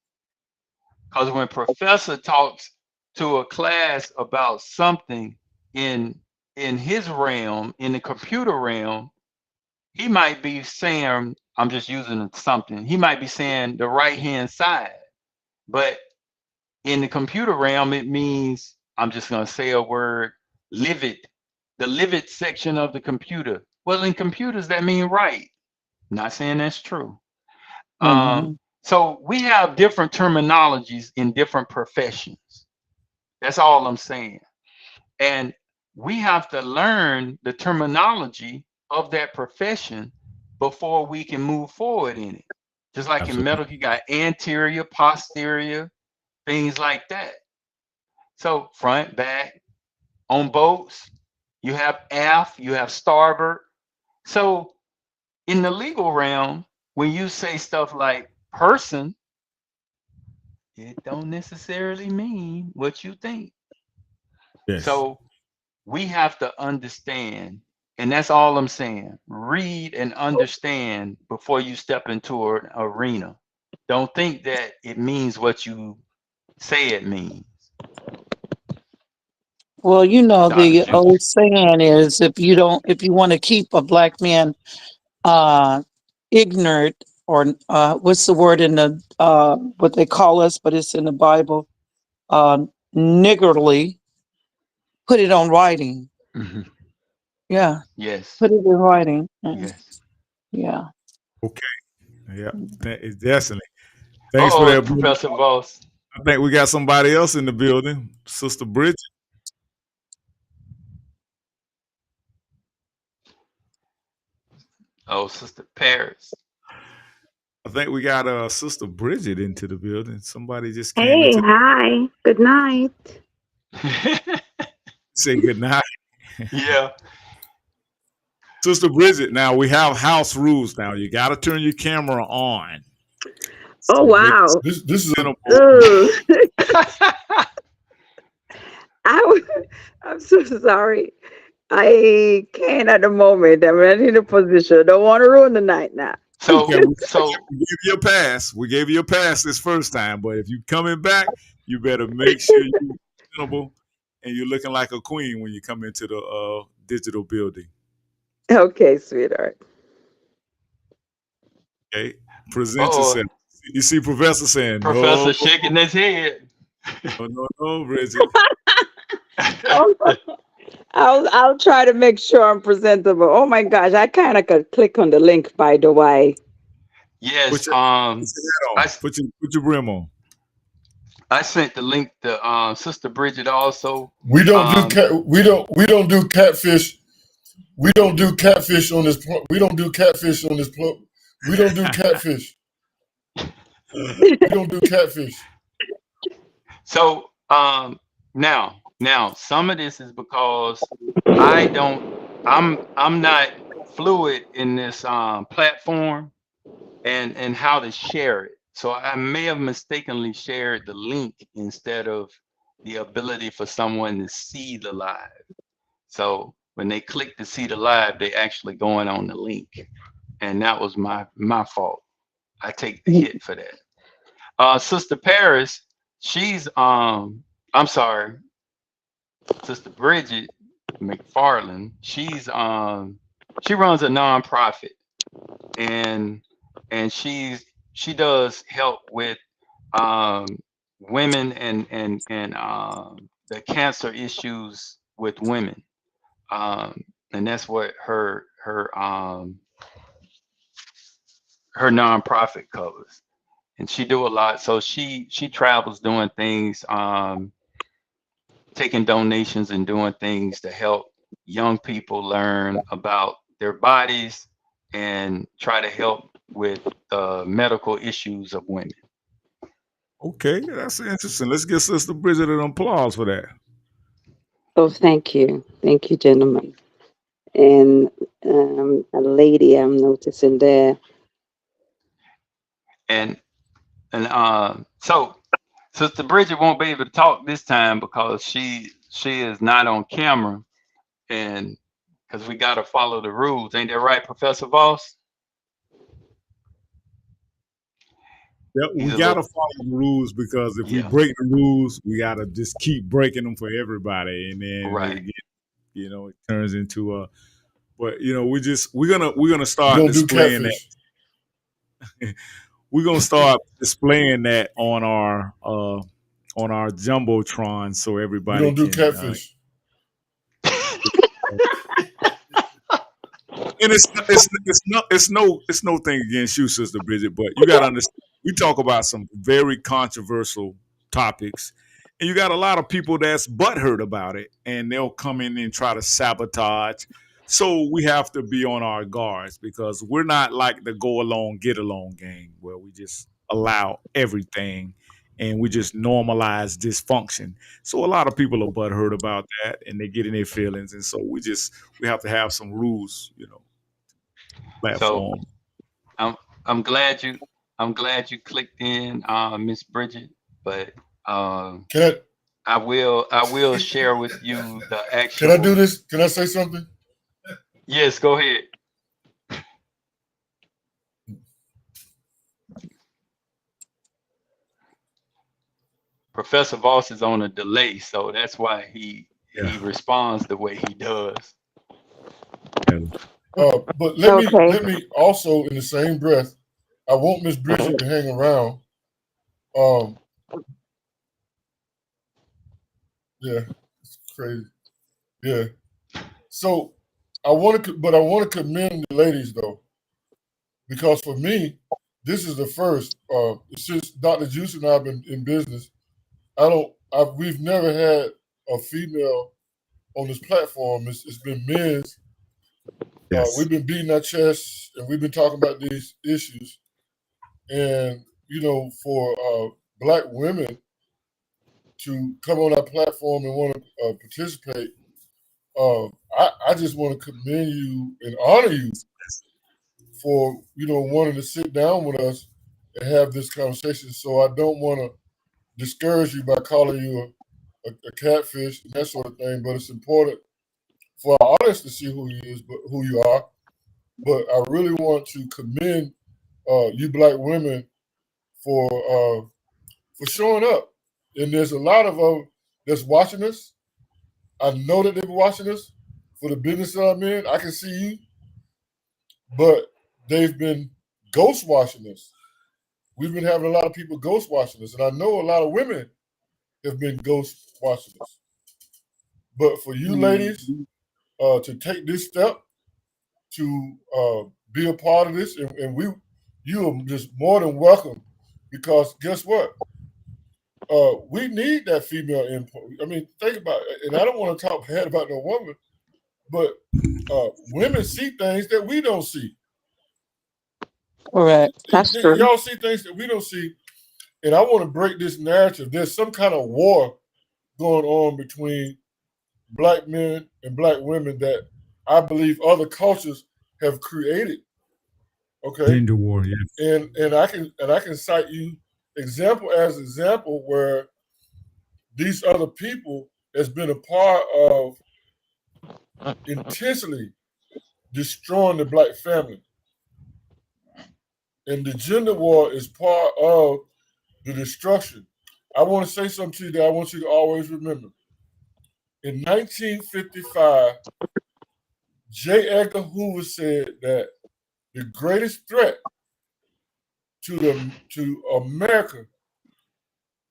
because when professor talks to a class about something in his realm, in the computer realm, he might be saying, I'm just using something, he might be saying the right hand side, but in the computer realm it means, I'm just going to say a word, livid, the livid section of the computer. Well, in computers that mean right. Not saying that's true. Mm-hmm. So we have different terminologies in different professions. That's all I'm saying. And we have to learn the terminology of that profession before we can move forward in it. Just like in Absolutely. metal, you got anterior, posterior, things like that. So front, back. On boats, you have aft, you have starboard. So in the legal realm, when you say stuff like person, it don't necessarily mean what you think. Yes. So we have to understand, and that's all I'm saying. Read and understand before you step into an arena. Don't think that it means what you say it means. Well, Dr. the Juice. old saying is if you want to keep a black man uh ignorant, or what's the word in the what they call us, but it's in the Bible, uh niggardly, put it on writing. Mhm. Yeah, Yes. put it in writing. Yes. Yeah. Okay. Yeah, it's definitely. Thanks for Oh, that, brother. Professor Voss. I think we got somebody else in the building, Sister Bridget. Oh, Sister Paris. I think we got Sister Bridget into the building. Somebody just came Hey, into. hi. Good night. Say good night. Yeah. Sister Bridget, now we have house rules now. You got to turn your camera on. Oh, wow. This is a, Ugh. I'm so sorry. I can't at the moment. I'm not in a position. Don't want to ruin the night now. So, Okay, so we gave you a pass. We gave you a pass this first time, but if you coming back, you better make sure you're presentable and you're looking like a queen when you come into the digital building. Okay, sweetheart. Okay, present yourself. You see, Professor saying Professor shaking his head. No, Bridget. I'll try to make sure I'm presentable. Oh my gosh, I kind of could click on the link by the way. Yes. Put your brim on. I sent the link to Sister Bridget also. We don't do catfish. We don't do catfish on this. We don't do catfish on this. We don't do catfish. We don't do catfish. So now some of this is because I'm not fluid in this platform and how to share it. So I may have mistakenly shared the link instead of the ability for someone to see the live. So when they click to see the live, they actually going on the link. And that was my fault. I take the hit for that. Sister Paris, she's I'm sorry, Sister Bridget McFarland, she runs a nonprofit and she does help with women and the cancer issues with women. And that's what her nonprofit covers. And she do a lot. So she travels doing things, taking donations and doing things to help young people learn about their bodies and try to help with medical issues of women. Okay, that's interesting. Let's give Sister Bridget an applause for that. Oh, thank you, gentlemen. And a lady I'm noticing there. And so Sister Bridget won't be able to talk this time because she is not on camera, and because we got to follow the rules. Ain't that right, Professor Voss? Yeah, we gotta follow the rules because if we break the rules, we gotta just keep breaking them for everybody, and then it turns into a. But we're gonna start displaying that. We're gonna start displaying that on our jumbotron so everybody We don't do catfish. And it's no thing against you, Sister Bridget, but you gotta understand we talk about some very controversial topics, and you got a lot of people that's butthurt about it, and they'll come in and try to sabotage. So we have to be on our guards because we're not like the go along, get along gang where we just allow everything and we just normalize dysfunction. So a lot of people are butthurt about that and they get in their feelings. And so we have to have some rules, platform. So I'm glad you clicked in, Miss Bridget, but I will share with you the actual. Can I do this? Can I say something? Yes, go ahead. Professor Voss is on a delay, so that's why he responds the way he does. But let me also, in the same breath, I want Miss Bridget to hang around. Yeah, it's crazy. Yeah. So I want to commend the ladies though, because for me, this is the first. Since Dr. Juice and I have been in business, we've never had a female on this platform. It's been men's. Yes. We've been beating our chests and we've been talking about these issues. And for Black women to come on our platform and want to participate, I just want to commend you and honor you for wanting to sit down with us and have this conversation. So I don't want to discourage you by calling you a catfish and that sort of thing, but it's important for our audience to see who you are. But I really want to commend you Black women for showing up. And there's a lot of them that's watching us. I know that they're watching us for the business that I'm in. I can see you, but they've been ghost watching us. We've been having a lot of people ghost watching us, and I know a lot of women have been ghost watching us. But for you ladies to take this step to be a part of this, and you are just more than welcome, because guess what? We need that female input. I mean, think about it, and I don't want to talk bad about no woman, but women see things that we don't see. Correct. That's true. Y'all see things that we don't see, and I want to break this narrative. There's some kind of war going on between Black men and Black women that I believe other cultures have created. Okay, Gender war, yes. and I can cite you example where these other people has been a part of intentionally destroying the Black family. And the gender war is part of the destruction. I want to say something to you that I want you to always remember. In 1955, J. Edgar Hoover said that the greatest threat to America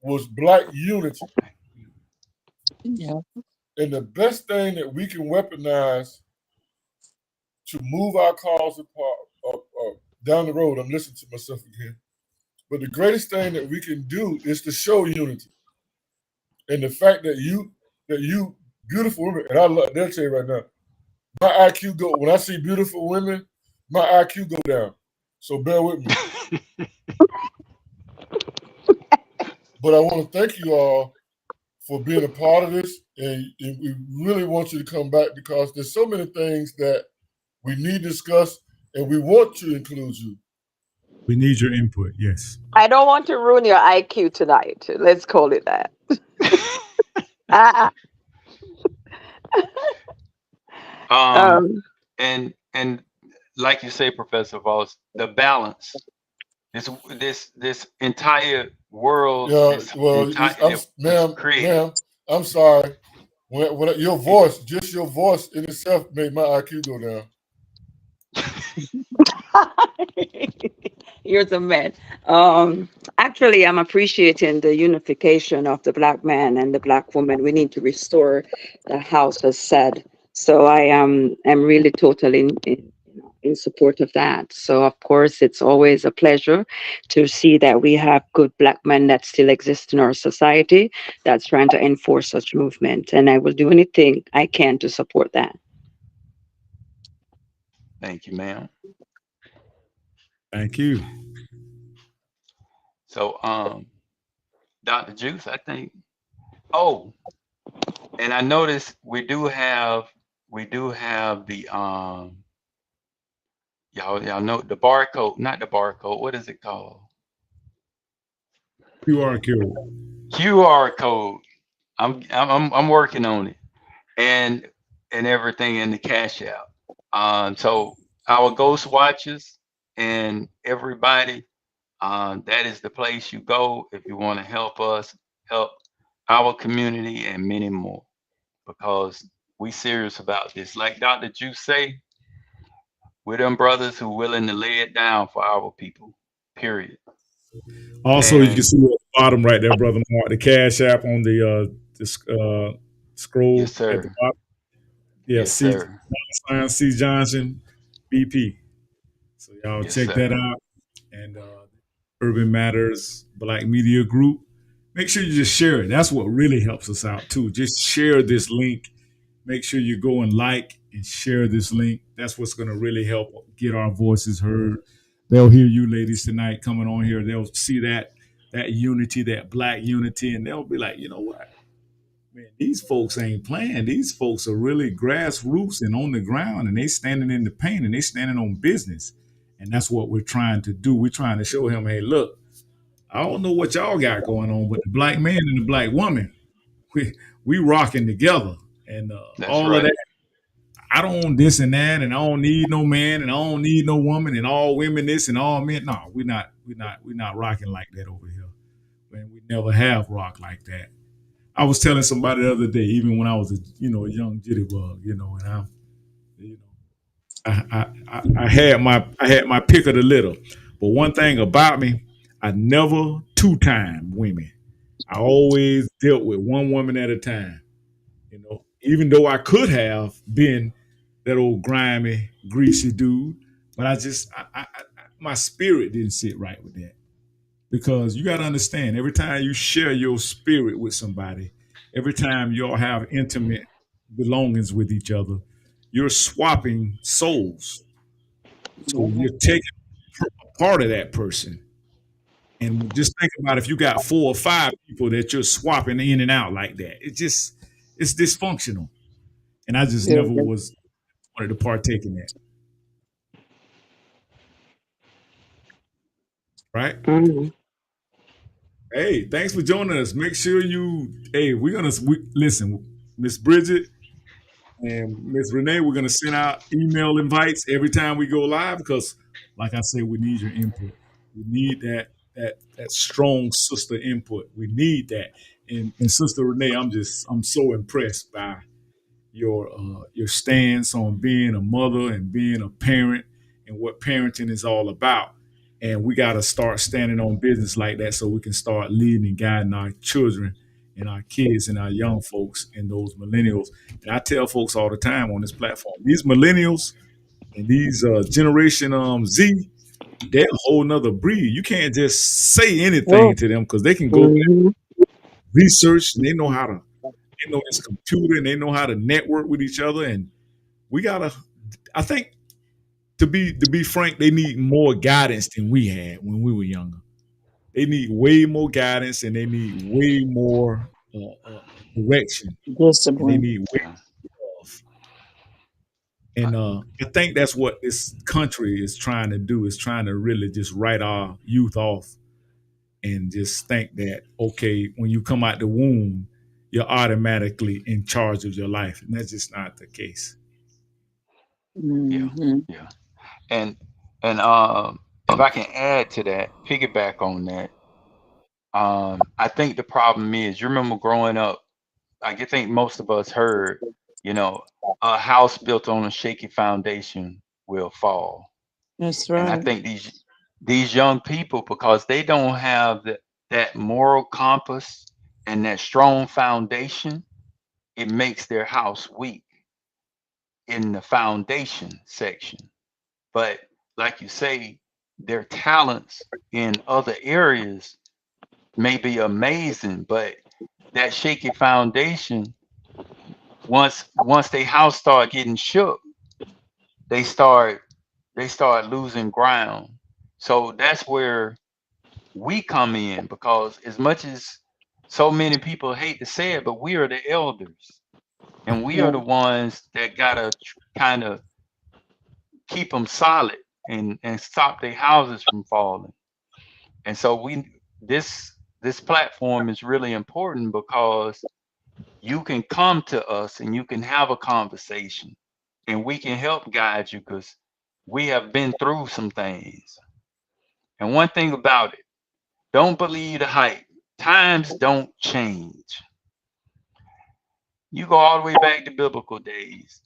was Black unity. Yeah. And the best thing that we can weaponize to move our cause apart down the road, I'm listening to myself again. But the greatest thing that we can do is to show unity. And the fact that you beautiful women, and they'll tell you right now, my IQ go when I see beautiful women, my IQ go down. So bear with me. But I want to thank you all for being a part of this, and we really want you to come back because there's so many things that we need to discuss, and we want to include you. We need your input, yes. I don't want to ruin your IQ tonight. Let's call it that. And like you say, Professor Voss, the balance. This entire world. Ma'am, I'm sorry. When your voice, just your voice in itself, made my IQ go down. You're the man. Actually, I'm appreciating the unification of the Black man and the Black woman. We need to restore the house as said. So I am really totally in support of that. So of course, it's always a pleasure to see that we have good Black men that still exist in our society that's trying to enforce such movement. And I will do anything I can to support that. Thank you, ma'am. Thank you. So, Dr. Juice, I think. Oh, and I noticed we do have the y'all know the barcode, not the barcode. What is it called? QR code. QR code. I'm working on it, and everything in the Cash App. So our Ghost Watchers and everybody, that is the place you go if you want to help us, help our community, and many more, because we serious about this. Like Dr. Juice say, we're them brothers who willing to lay it down for our people. Period. Also, you can see at the bottom right there, brother Mark, the Cash App on the scroll yes, sir. at the bottom. Yeah, yes, sir. C Johnson BP. So y'all yes, check sir. that out. And Urban Matters Black Media Group. Make sure you just share it. That's what really helps us out too. Just share this link. Make sure you go and like and share this link. That's what's going to really help get our voices heard. They'll hear you ladies tonight coming on here. They'll see that unity, that black unity, and they'll be like, you know what? Man, these folks ain't playing. These folks are really grassroots and on the ground, and they standing in the pain and they standing on business. And that's what we're trying to do. We're trying to show him, hey, look, I don't know what y'all got going on, but the black man and the black woman, we rocking together. And all right. of that, I don't want this and that, and I don't need no man, and I don't need no woman, and all women this and all men. No, we're not rocking like that over here. Man, we never have rocked like that. I was telling somebody the other day, even when I was a young jittybug, and I'm, I had my pick of the litter. But one thing about me, I never two-time women. I always dealt with one woman at a time. Even though I could have been that old grimy, greasy dude, but my spirit didn't sit right with that. Because you got to understand, every time you share your spirit with somebody, every time y'all have intimate belongings with each other, you're swapping souls. So you're taking a part of that person. And just think about if you got 4 or 5 people that you're swapping in and out like that. It's dysfunctional. And I just never wanted to partake in that. Right? Hey, thanks for joining us. Make sure listen, Miss Bridget and Miss Renee, we're gonna send out email invites every time we go live because, like I said, we need your input. We need that strong sister input. We need that. And Sister Renee, I'm so impressed by your stance on being a mother and being a parent and what parenting is all about. And we got to start standing on business like that so we can start leading and guiding our children and our kids and our young folks and those millennials. And I tell folks all the time on this platform, these millennials and these Generation Z, they're a whole nother breed. You can't just say anything to them because they can go research and they know this computer and they know how to network with each other. And I think to be frank, they need more guidance than we had when we were younger. They need way more guidance and they need way more direction. And they need way more love. And I think that's what this country is trying to do, is trying to really just write our youth off and just think that, okay, when you come out the womb, you're automatically in charge of your life. And that's just not the case. Yeah. And if I can add to that, piggyback on that, I think the problem is, you remember growing up, I think most of us heard, a house built on a shaky foundation will fall. That's And I right. think these young people, because they don't have that moral compass and that strong foundation, it makes their house weak in the foundation section. But like you say, their talents in other areas may be amazing, but that shaky foundation, once their house start getting shook, they start losing ground. So that's where we come in, because as much as so many people hate to say it, but we are the elders, and we are the ones that gotta kind of keep them solid and stop their houses from falling. And so this platform is really important because you can come to us and you can have a conversation and we can help guide you because we have been through some things. And one thing about it, don't believe the hype. Times don't change. You go all the way back to biblical days,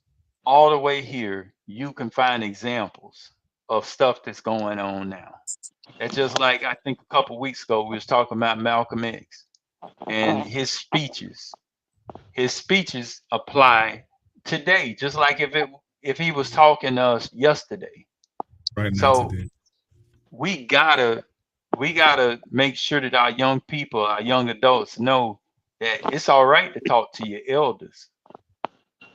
all the way here, you can find examples of stuff that's going on now. It's just like, I think a couple weeks ago we was talking about Malcolm X and his speeches. His speeches apply today, just like if he was talking to us yesterday. Right now So today. we gotta we gotta make sure that our young people, our young adults know that it's all right to talk to your elders,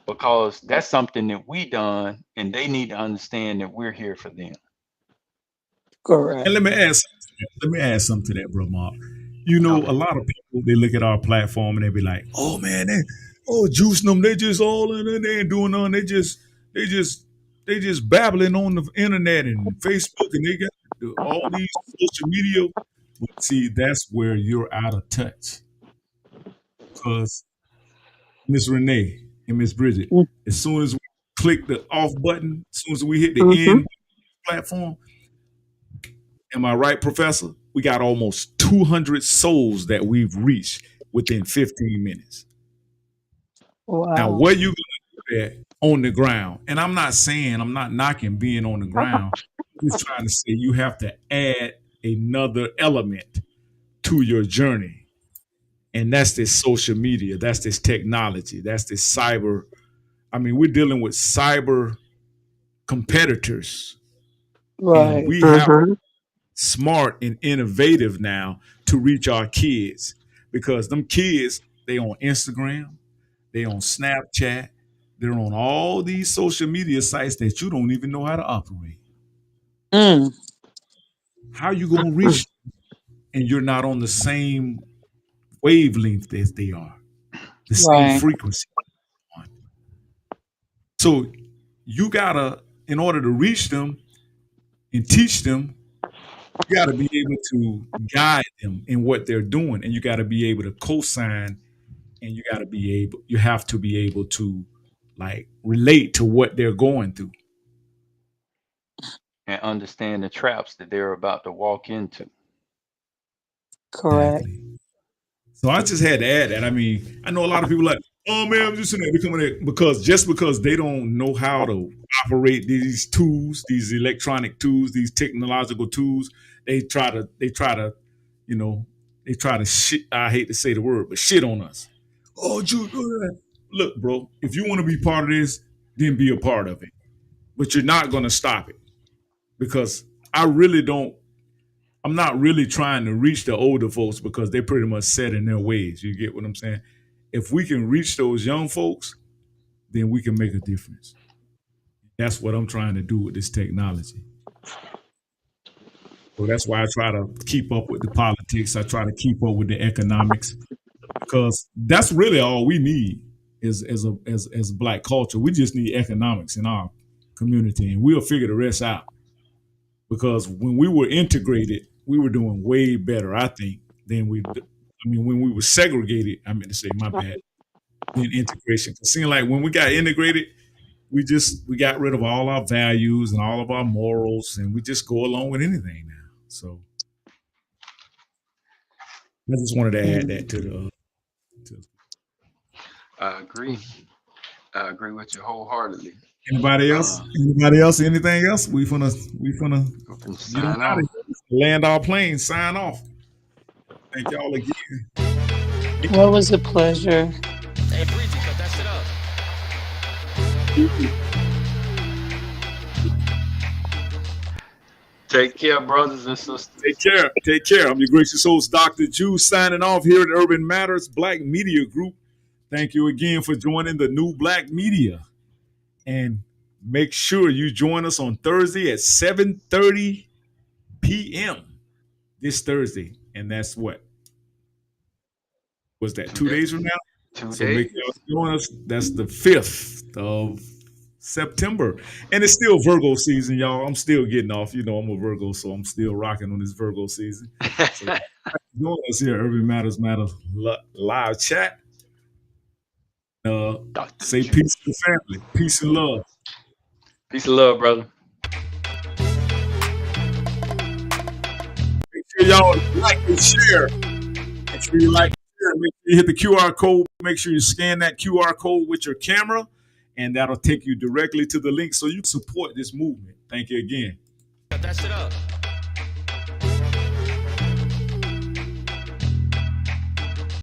because that's something that we done, and they need to understand that we're here for them. Correct. And let me add something to that, bro, Mark. You know, a Okay. lot of people they look at our platform and they be like, "Oh man, juicing them. They just all in there and doing on. They just, they just babbling on the internet and Facebook, and they got all these social media." But see, that's where you're out of touch, because Miss Renee and Miss Bridget, as soon as we click the off button, as soon as we hit the Mm-hmm. end platform, am I right, Professor? We got almost 200 souls that we've reached within 15 minutes. Now, Wow. what you gonna do that on the ground? And I'm not saying, I'm not knocking being on the ground. I'm just trying to say you have to add another element to your journey. And that's this social media, that's this technology, that's this cyber. I mean, we're dealing with cyber competitors, and Right. we have Uh-huh. smart and innovative now to reach our kids, because them kids, they on Instagram, they on Snapchat, they're on all these social media sites that you don't even know how to operate. Mm. How you gonna reach them and you're not on the same wavelength as they are, the same Right. frequency? So you gotta, in order to reach them and teach them, you gotta be able to guide them in what they're doing, and you gotta be able to co-sign, and you have to be able to like relate to what they're going through. And understand the traps that they're about to walk into. Correct. Exactly. So I just had to add that. I mean, I know a lot of people like, oh man, I'm just in there becoming it, because just because they don't know how to operate these tools, these electronic tools, these technological tools, they try to, you know, they try to shit. I hate to say the word, but shit on us. Oh, Jude, look, bro, if you want to be part of this, then be a part of it. But you're not going to stop it, because I really don't. I'm not really trying to reach the older folks, because they're pretty much set in their ways. You get what I'm saying? If we can reach those young folks, then we can make a difference. That's what I'm trying to do with this technology. So that's why I try to keep up with the politics. I try to keep up with the economics, because that's really all we need is as Black culture. We just need economics in our community, and we'll figure the rest out. Because when we were integrated, we were doing way better, I think, than I mean, when we were segregated, I meant to say, my bad, than integration. It seemed like when we got integrated, we got rid of all our values and all of our morals, and we just go along with anything now. So I just wanted to add that to the. I agree. I agree with you wholeheartedly. Anybody else? Anybody else? Anything else? We finna We can get on sign out off. of here. Land our plane. Sign off. Thank y'all again. Well, it was a pleasure. Hey, Breezy, cut that shit up. Take care, brothers and sisters. Take care. Take care. I'm your gracious host, Dr. Jew, signing off here at Urban Matters Black Media Group. Thank you again for joining the new Black Media. And make sure you join us on Thursday at 7:30 p.m. this Thursday. And that's what? Was that 2 days from now? 2 So make days. sure you join us. That's the 5th of September. And it's still Virgo season, y'all. I'm still getting off. You know, I'm a Virgo, so I'm still rocking on this Virgo season. So join us here at Urban Matters live chat. Say peace to the family. Peace and love. Peace and love, brother. Make sure y'all like and share. Make sure you like and share. Make sure you hit the QR code. Make sure you scan that QR code with your camera, and that'll take you directly to the link so you can support this movement. Thank you again. Cut that shit up.